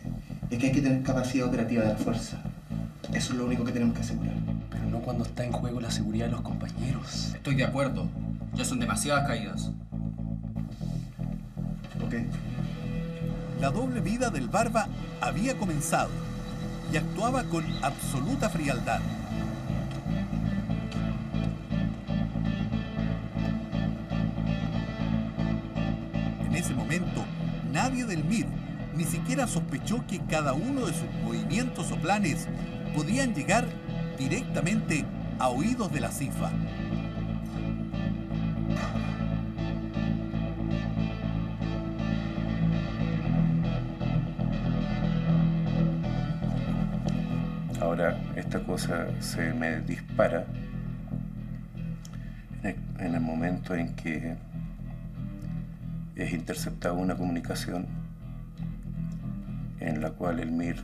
[SPEAKER 8] es que hay que tener capacidad operativa de la fuerza. Eso es lo único que tenemos que asegurar.
[SPEAKER 18] Pero no cuando está en juego la seguridad de los compañeros.
[SPEAKER 19] Estoy de acuerdo. Ya son demasiadas caídas.
[SPEAKER 8] Ok.
[SPEAKER 1] La doble vida del Barba había comenzado y actuaba con absoluta frialdad. En ese momento, nadie del MIR ni siquiera sospechó que cada uno de sus movimientos o planes podían llegar directamente a oídos de la CIFA.
[SPEAKER 14] Ahora esta cosa se me dispara en el momento en que es interceptada una comunicación en la cual el MIR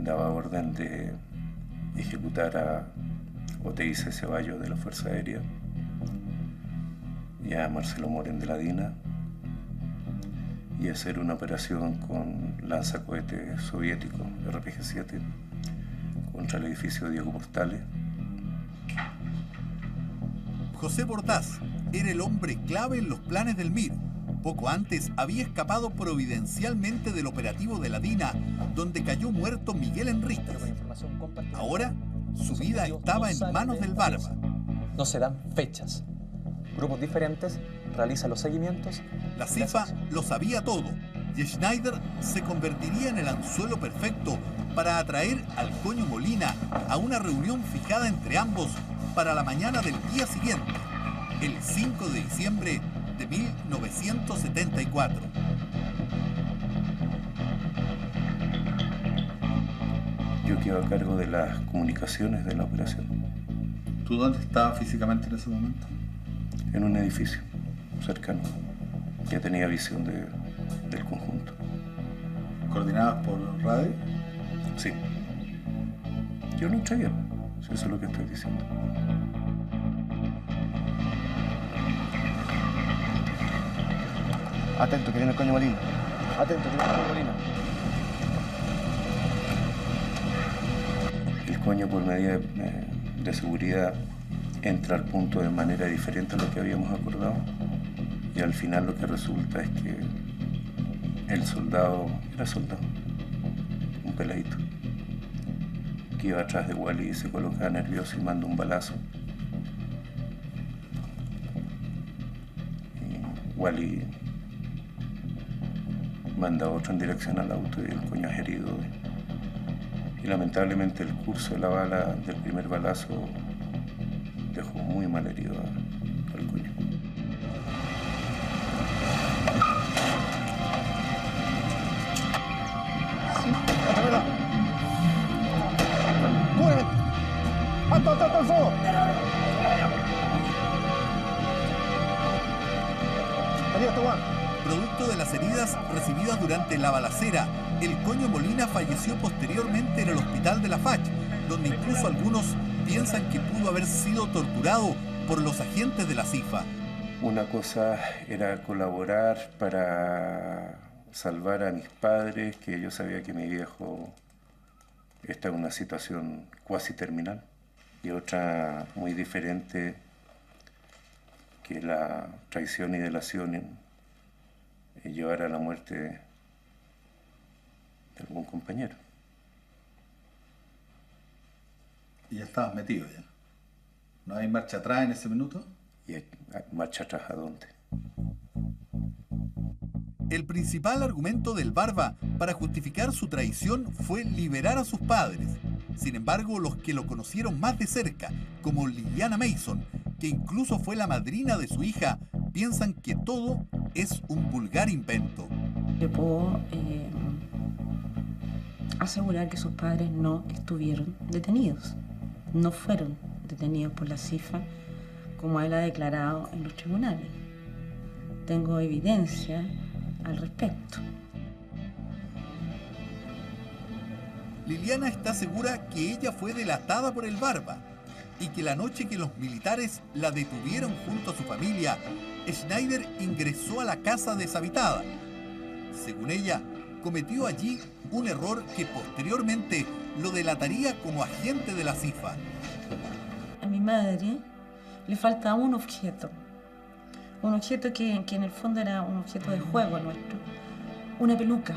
[SPEAKER 14] daba orden de ejecutar a OTIC Ceballos de la Fuerza Aérea y a Marcelo Moren de la DINA y hacer una operación con lanzacohetes soviéticos RPG-7 contra el edificio Diego Portales.
[SPEAKER 1] José Bordás era el hombre clave en los planes del MIR. Poco antes había escapado providencialmente del operativo de la DINA, donde cayó muerto Miguel Enríquez. Ahora, su vida estaba en manos del Barba.
[SPEAKER 20] no se dan fechas. Grupos diferentes realizan los seguimientos.
[SPEAKER 1] La CIFA lo sabía todo y Schneider se convertiría en el anzuelo perfecto para atraer al Coño Molina a una reunión fijada entre ambos para la mañana del día siguiente, el 5 de diciembre de 1974.
[SPEAKER 14] Yo quedo a cargo de las comunicaciones de la operación.
[SPEAKER 1] ¿Tú dónde estabas físicamente en ese momento?
[SPEAKER 14] En un edificio cercano. Ya tenía visión del conjunto.
[SPEAKER 1] ¿Coordinadas por radio?
[SPEAKER 14] Sí. Yo no sabía. Eso es lo que estoy diciendo.
[SPEAKER 3] Atento, que viene el Coño Molina. Atento, que viene el Coño Molina.
[SPEAKER 14] El Coño, por medida de seguridad, entra al punto de manera diferente a lo que habíamos acordado. Y al final lo que resulta es que el soldado era soldado, un peladito, que iba atrás de Wally y se colocaba nervioso y manda un balazo. Y Wally manda otro en dirección al auto y el Coño es herido. Y lamentablemente el curso de la bala del primer balazo dejó muy mal herido al Coño.
[SPEAKER 3] ¡Cúbreme! ¡Alto, alto, alto el fuego!
[SPEAKER 1] Producto de las heridas recibidas durante la balacera, el Coño Molina falleció posteriormente en el hospital de la FACH, donde incluso algunos piensan que pudo haber sido torturado por los agentes de la CIFA.
[SPEAKER 14] Una cosa era colaborar para salvar a mis padres, que yo sabía que mi viejo está en una situación cuasi terminal, y otra muy diferente, que la traición y delación en llevar a la muerte de algún compañero.
[SPEAKER 1] Y ya estabas metido ya. ¿No hay marcha atrás en ese minuto?
[SPEAKER 14] ¿Y marcha atrás a dónde?
[SPEAKER 1] El principal argumento del Barba para justificar su traición fue liberar a sus padres. Sin embargo, los que lo conocieron más de cerca, como Liliana Mason, que incluso fue la madrina de su hija, piensan que todo es un vulgar invento.
[SPEAKER 10] Yo puedo asegurar que sus padres no estuvieron detenidos. No fueron detenidos por la CIFA, como él ha declarado en los tribunales. Tengo evidencia al respecto.
[SPEAKER 1] Liliana está segura que ella fue delatada por el Barba y que la noche que los militares la detuvieron junto a su familia, Schneider ingresó a la casa deshabitada. Según ella, cometió allí un error que posteriormente lo delataría como agente de la CIFA.
[SPEAKER 10] A mi madre le falta un objeto que en el fondo era un objeto de juego nuestro, una peluca.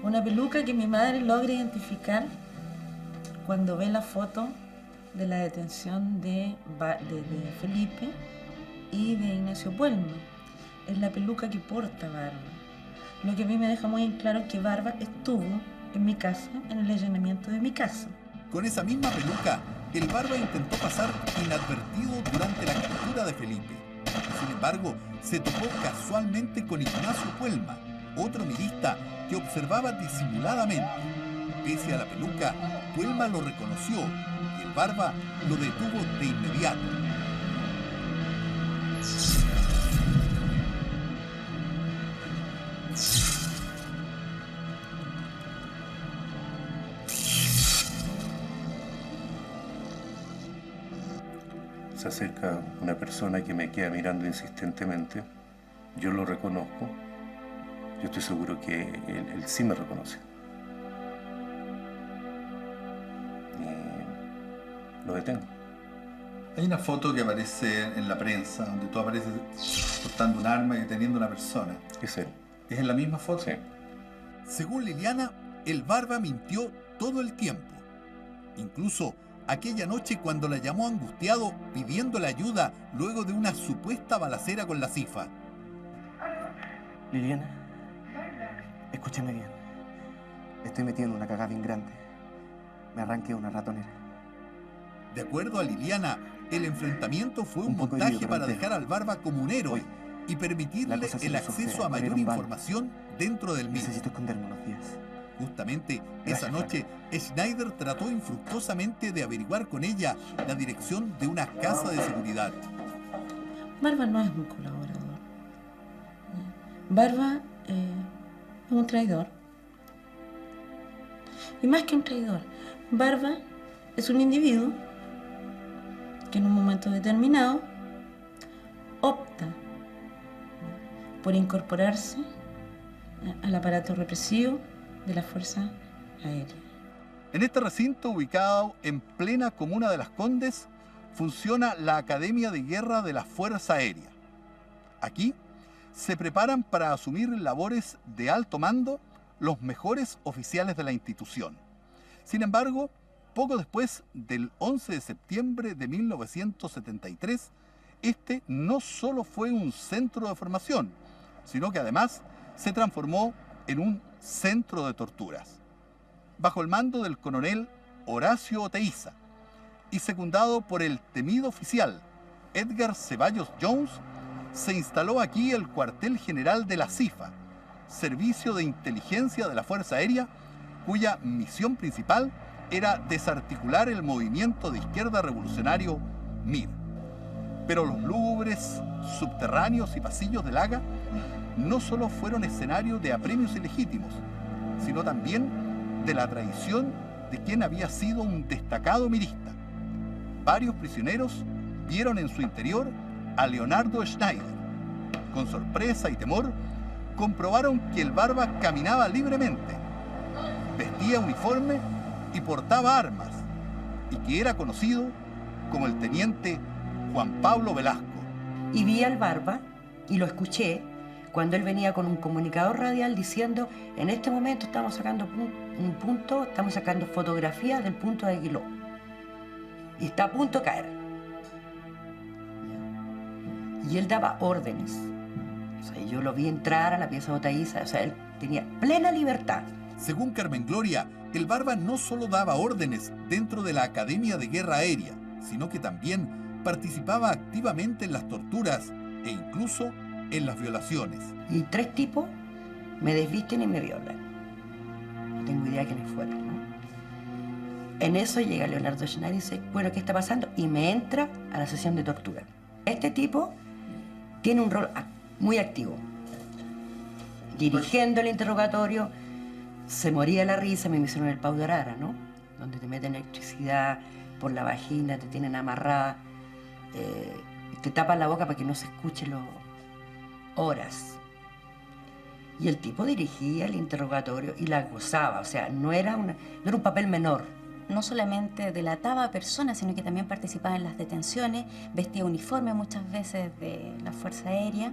[SPEAKER 10] Una peluca que mi madre logra identificar cuando ve la foto de la detención de Felipe y de Ignacio Puelma. Es la peluca que porta Barba. Lo que a mí me deja muy en claro es que Barba estuvo en mi casa, en el allanamiento de mi casa.
[SPEAKER 1] Con esa misma peluca, el Barba intentó pasar inadvertido durante la captura de Felipe. Sin embargo, se topó casualmente con Ignacio Puelma, otro milista que observaba disimuladamente. Pese a la peluca, Puelma lo reconoció y el Barba lo detuvo de inmediato.
[SPEAKER 14] Se acerca una persona que me queda mirando insistentemente. Yo lo reconozco. Yo estoy seguro que él sí me reconoce. Y lo detengo.
[SPEAKER 1] Hay una foto que aparece en la prensa donde tú apareces portando un arma y deteniendo a una persona.
[SPEAKER 14] Es él.
[SPEAKER 1] ¿Es en la misma foto?
[SPEAKER 14] Sí.
[SPEAKER 1] Según Liliana, el Barba mintió todo el tiempo. Incluso aquella noche cuando la llamó angustiado pidiéndole ayuda luego de una supuesta balacera con la CIFA.
[SPEAKER 8] Liliana, escúchame bien. Estoy metido en una cagada bien grande. Me arranqué una ratonera.
[SPEAKER 1] De acuerdo a Liliana, el enfrentamiento fue un
[SPEAKER 8] poco
[SPEAKER 1] montaje
[SPEAKER 8] herido,
[SPEAKER 1] para
[SPEAKER 8] pero
[SPEAKER 1] dejar al Barba como un héroe y permitirle
[SPEAKER 8] la cosa se
[SPEAKER 1] el
[SPEAKER 8] resolverá.
[SPEAKER 1] acceso a mayor
[SPEAKER 8] Poner un bal.
[SPEAKER 1] información dentro del mismo.
[SPEAKER 8] Necesito esconderme unos días.
[SPEAKER 1] Justamente
[SPEAKER 8] Gracias,
[SPEAKER 1] esa noche, Schneider trató infructuosamente de averiguar con ella la dirección de una casa de seguridad.
[SPEAKER 10] Barba no es un colaborador. Barba es un traidor. Y más que un traidor, Barba es un individuo que en un momento determinado opta por incorporarse al aparato represivo de la Fuerza Aérea.
[SPEAKER 1] En este recinto, ubicado en plena comuna de Las Condes, funciona la Academia de Guerra de la Fuerza Aérea. Aquí se preparan para asumir labores de alto mando los mejores oficiales de la institución. Sin embargo, poco después del 11 de septiembre de 1973, este no solo fue un centro de formación, sino que además se transformó en un centro de torturas. Bajo el mando del coronel Horacio Oteiza y secundado por el temido oficial Edgar Ceballos Jones, se instaló aquí el cuartel general de la CIFA, Servicio de Inteligencia de la Fuerza Aérea, cuya misión principal era desarticular el movimiento de izquierda revolucionario MIR. Pero los lúgubres subterráneos y pasillos del Haga no solo fueron escenario de apremios ilegítimos, sino también de la traición de quien había sido un destacado mirista. Varios prisioneros vieron en su interior a Leonardo Schneider. Con sorpresa y temor, comprobaron que el Barba caminaba libremente, vestía uniforme y portaba armas, y que era conocido como el teniente Juan Pablo Velasco.
[SPEAKER 11] Y vi al Barba y lo escuché cuando él venía con un comunicador radial diciendo: en este momento estamos sacando un punto, estamos sacando fotografías del punto de Aguiló y está a punto de caer. Y él daba órdenes. O sea, yo lo vi entrar a la pieza de Oteiza, o sea, él tenía plena libertad.
[SPEAKER 1] Según Carmen Gloria, el Barba no solo daba órdenes dentro de la Academia de Guerra Aérea, sino que también participaba activamente en las torturas e incluso en las violaciones.
[SPEAKER 11] Y 3 tipos me desvisten y me violan. No tengo idea de quiénes fueron, ¿no? En eso llega Leonardo Schneider y dice: bueno, ¿qué está pasando? Y me entra a la sesión de tortura. Este tipo tiene un rol muy activo. Dirigiendo el interrogatorio, se moría la risa, me hicieron el Pau de Arara, ¿no? Donde te meten electricidad por la vagina, te tienen amarrada, te tapan la boca para que no se escuche horas. Y el tipo dirigía el interrogatorio y la gozaba, o sea, no era un papel menor.
[SPEAKER 21] No solamente delataba a personas, sino que también participaba en las detenciones, vestía uniforme muchas veces de la Fuerza Aérea,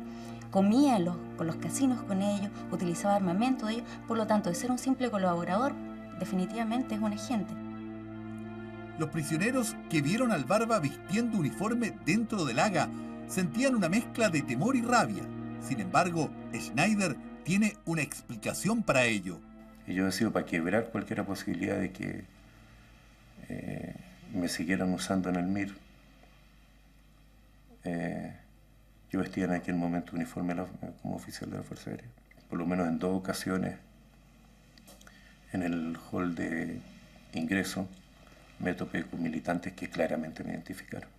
[SPEAKER 21] comía con los casinos con ellos, utilizaba armamento de ellos. Por lo tanto, de ser un simple colaborador, definitivamente es un agente.
[SPEAKER 1] Los prisioneros que vieron al Barba vistiendo uniforme dentro del Haga sentían una mezcla de temor y rabia. Sin embargo, Schneider tiene una explicación para ello.
[SPEAKER 14] Y yo decido, para quebrar cualquier posibilidad de que me siguieran usando en el MIR, yo vestía en aquel momento uniforme como oficial de la Fuerza Aérea. Por lo menos en 2 ocasiones, en el hall de ingreso, me topé con militantes que claramente me identificaron.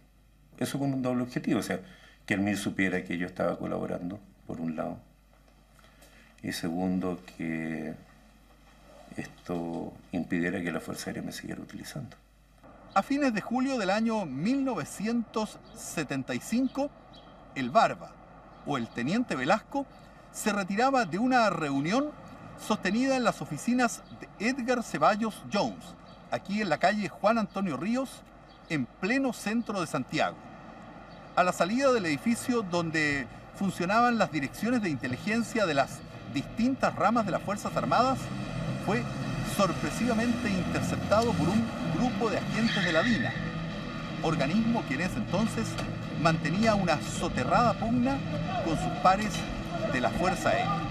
[SPEAKER 14] Eso con un doble objetivo, o sea, que el MIR supiera que yo estaba colaborando, por un lado, y segundo, que esto impidiera que la Fuerza Aérea me siguiera utilizando.
[SPEAKER 1] A fines de julio del año 1975, el Barba, o el teniente Velasco, se retiraba de una reunión sostenida en las oficinas de Edgar Ceballos Jones, aquí en la calle Juan Antonio Ríos, en pleno centro de Santiago, a la salida del edificio donde funcionaban las direcciones de inteligencia de las distintas ramas de las Fuerzas Armadas. Fue sorpresivamente interceptado por un grupo de agentes de la DINA, organismo que en ese entonces mantenía una soterrada pugna con sus pares de la Fuerza Aérea.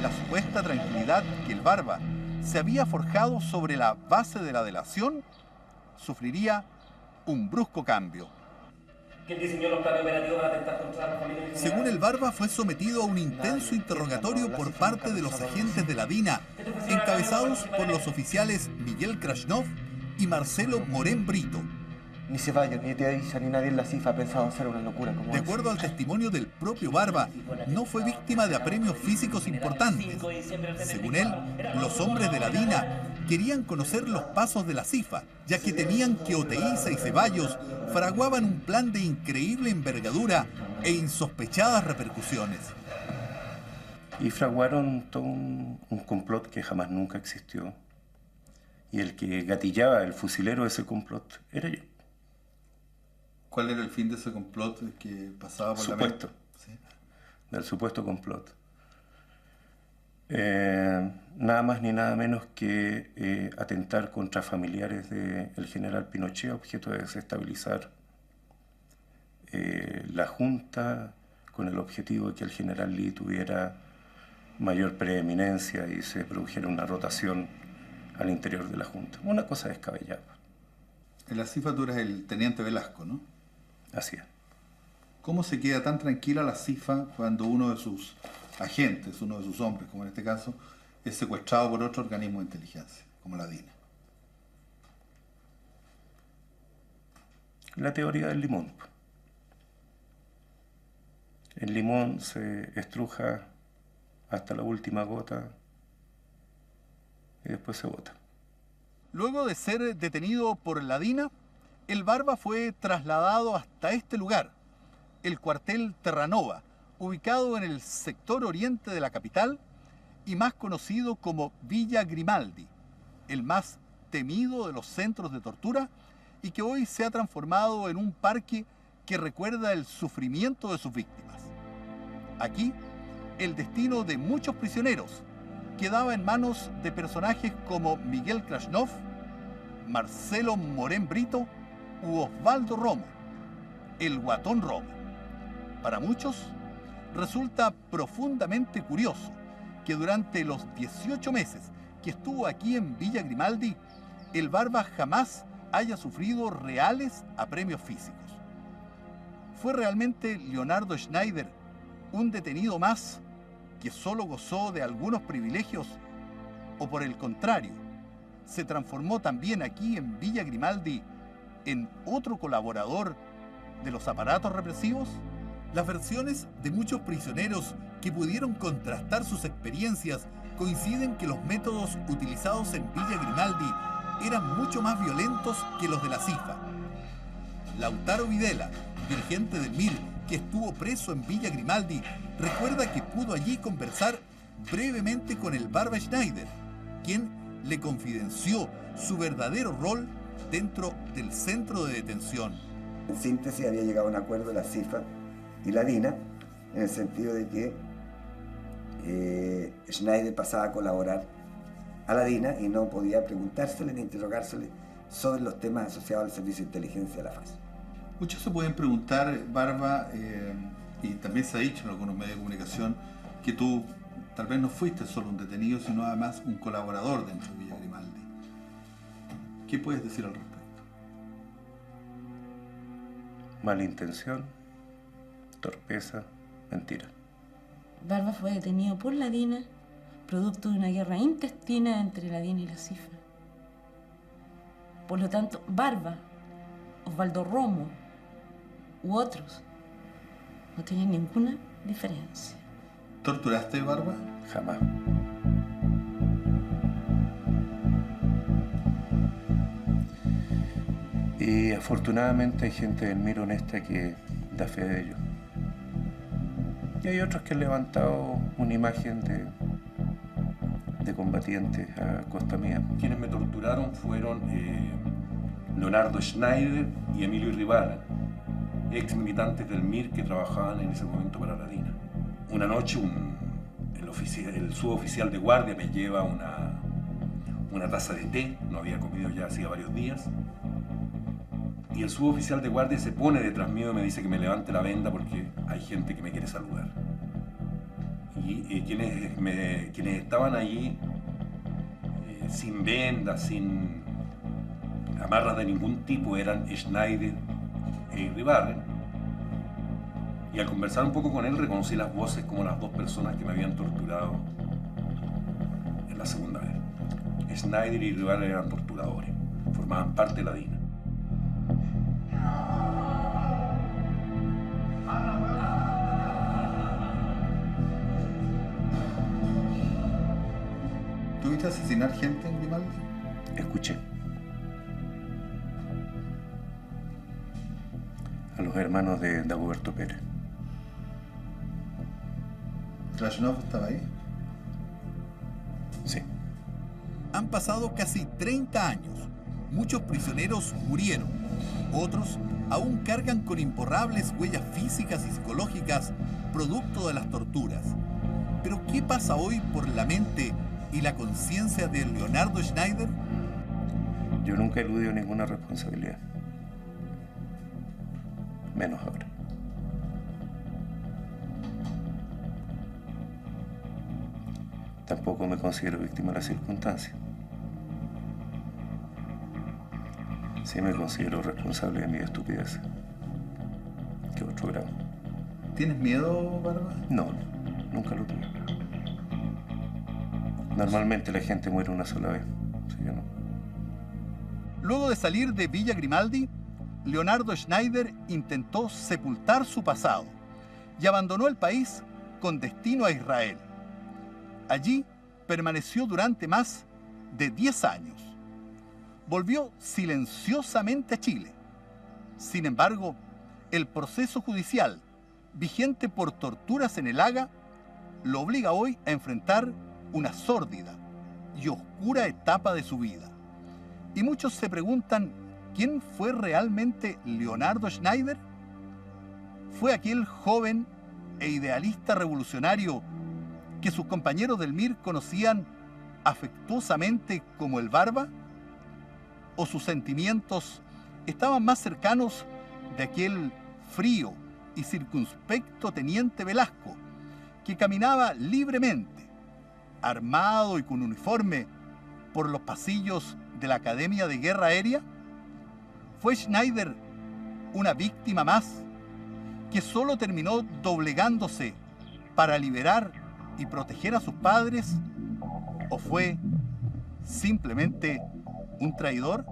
[SPEAKER 1] La supuesta tranquilidad que el Barba se había forjado sobre la base de la delación sufriría un brusco cambio.
[SPEAKER 18] ¿Quién diseñó los planes operativos para atentar contra la familia?
[SPEAKER 1] Según el Barba, fue sometido a un intenso interrogatorio por parte de los agentes de la DINA, encabezados por los oficiales Miguel Krasnov y Marcelo Morén Brito.
[SPEAKER 8] Ni Ceballos, ni Teavisa, ni nadie en la CIFA ha pensado hacer una locura como
[SPEAKER 1] De acuerdo al testimonio del propio Barba, no fue víctima de apremios físicos importantes. Según él, los hombres de la DINA querían conocer los pasos de la CIFA, ya que temían que Oteiza y Ceballos fraguaban un plan de increíble envergadura e insospechadas repercusiones.
[SPEAKER 14] Y fraguaron todo un complot que jamás nunca existió. Y el que gatillaba, el fusilero de ese complot, era yo.
[SPEAKER 1] ¿Cuál era el fin de ese complot que pasaba por
[SPEAKER 14] supuesto,
[SPEAKER 1] la mente? ¿Sí?
[SPEAKER 14] Del supuesto complot. Nada más ni nada menos que atentar contra familiares del general Pinochet, objeto de desestabilizar la Junta, con el objetivo de que el general Lee tuviera mayor preeminencia y se produjera una rotación al interior de la Junta. Una cosa descabellada.
[SPEAKER 1] En la CIFA tú eres el teniente Velasco, ¿no?
[SPEAKER 14] Así es.
[SPEAKER 1] ¿Cómo se queda tan tranquila la CIFA cuando uno de sus agentes, uno de sus hombres, como en este caso, es secuestrado por otro organismo de inteligencia, como la DINA?
[SPEAKER 14] La teoría del limón. El limón se estruja hasta la última gota y después se bota.
[SPEAKER 1] Luego de ser detenido por la DINA, el Barba fue trasladado hasta este lugar, el cuartel Terranova, ubicado en el sector oriente de la capital y más conocido como Villa Grimaldi, el más temido de los centros de tortura y que hoy se ha transformado en un parque que recuerda el sufrimiento de sus víctimas. Aquí, el destino de muchos prisioneros quedaba en manos de personajes como Miguel Krasnov, Marcelo Morén Brito u Osvaldo Romo, el Guatón Romo. Para muchos, resulta profundamente curioso que durante los 18 meses que estuvo aquí en Villa Grimaldi, el Barba jamás haya sufrido reales apremios físicos. ¿Fue realmente Leonardo Schneider un detenido más que solo gozó de algunos privilegios? ¿O por el contrario, se transformó también aquí en Villa Grimaldi en otro colaborador de los aparatos represivos? Las versiones de muchos prisioneros que pudieron contrastar sus experiencias coinciden que los métodos utilizados en Villa Grimaldi eran mucho más violentos que los de la CIFA. Lautaro Videla, dirigente del MIR, que estuvo preso en Villa Grimaldi, recuerda que pudo allí conversar brevemente con el Barba Schneider, quien le confidenció su verdadero rol dentro del centro de detención.
[SPEAKER 7] En síntesis, había llegado a un acuerdo la CIFA y la DINA, en el sentido de que Schneider pasaba a colaborar a la DINA y no podía preguntársele ni interrogársele sobre los temas asociados al servicio de inteligencia de la FAS.
[SPEAKER 1] Muchos se pueden preguntar, Barba, y también se ha dicho en algunos medios de comunicación, que tú tal vez no fuiste solo un detenido, sino además un colaborador dentro de Villa Grimaldi. ¿Qué puedes decir al respecto?
[SPEAKER 14] Malintención, torpeza, mentira.
[SPEAKER 10] Barba fue detenido por la DINA, producto de una guerra intestina entre la DINA y la CIFA. Por lo tanto, Barba, Osvaldo Romo u otros no tenían ninguna diferencia.
[SPEAKER 1] ¿Torturaste, Barba?
[SPEAKER 14] Jamás. Y afortunadamente hay gente del MIR honesta que da fe de ello. Y hay otros que han levantado una imagen de combatientes a costa mía.
[SPEAKER 9] Quienes me torturaron fueron Leonardo Schneider y Emilio Irribarra, ex militantes del MIR que trabajaban en ese momento para la DINA. Una noche el suboficial de guardia me lleva una taza de té, no había comido ya hacía varios días, y el suboficial de guardia se pone detrás mío y me dice que me levante la venda porque hay gente que me quiere saludar. Y quienes estaban allí sin vendas, sin amarras de ningún tipo, eran Schneider e Irribarren. Y al conversar un poco con él reconocí las voces como las dos personas que me habían torturado en la segunda vez. Schneider y Irribarren eran torturadores, formaban parte de la DINA.
[SPEAKER 1] ¿Tuviste asesinar gente en Grimaldi?
[SPEAKER 14] Escuché. A los hermanos de Dagoberto Pérez.
[SPEAKER 1] ¿Krasnov estaba ahí?
[SPEAKER 14] Sí.
[SPEAKER 1] Han pasado casi 30 años. Muchos prisioneros murieron. Otros aún cargan con imborrables huellas físicas y psicológicas producto de las torturas. Pero ¿qué pasa hoy por la mente y la conciencia de Leonardo Schneider?
[SPEAKER 14] Yo nunca he eludido ninguna responsabilidad. Menos ahora. Tampoco me considero víctima de las circunstancias. Sí me considero responsable de mi estupidez. ¿Qué otro grado?
[SPEAKER 1] ¿Tienes miedo, Barba?
[SPEAKER 14] No, nunca lo tuve. Normalmente la gente muere una sola vez, así que no.
[SPEAKER 1] Luego de salir de Villa Grimaldi, Leonardo Schneider intentó sepultar su pasado y abandonó el país con destino a Israel. Allí permaneció durante más de 10 años. Volvió silenciosamente a Chile. Sin embargo, el proceso judicial vigente por torturas en el Haga lo obliga hoy a enfrentar una sórdida y oscura etapa de su vida. Y muchos se preguntan, ¿quién fue realmente Leonardo Schneider? ¿Fue aquel joven e idealista revolucionario que sus compañeros del MIR conocían afectuosamente como el Barba? ¿O sus sentimientos estaban más cercanos de aquel frío y circunspecto teniente Velasco que caminaba libremente, armado y con uniforme, por los pasillos de la Academia de Guerra Aérea? ¿Fue Schneider una víctima más que solo terminó doblegándose para liberar y proteger a sus padres? ¿O fue simplemente un traidor?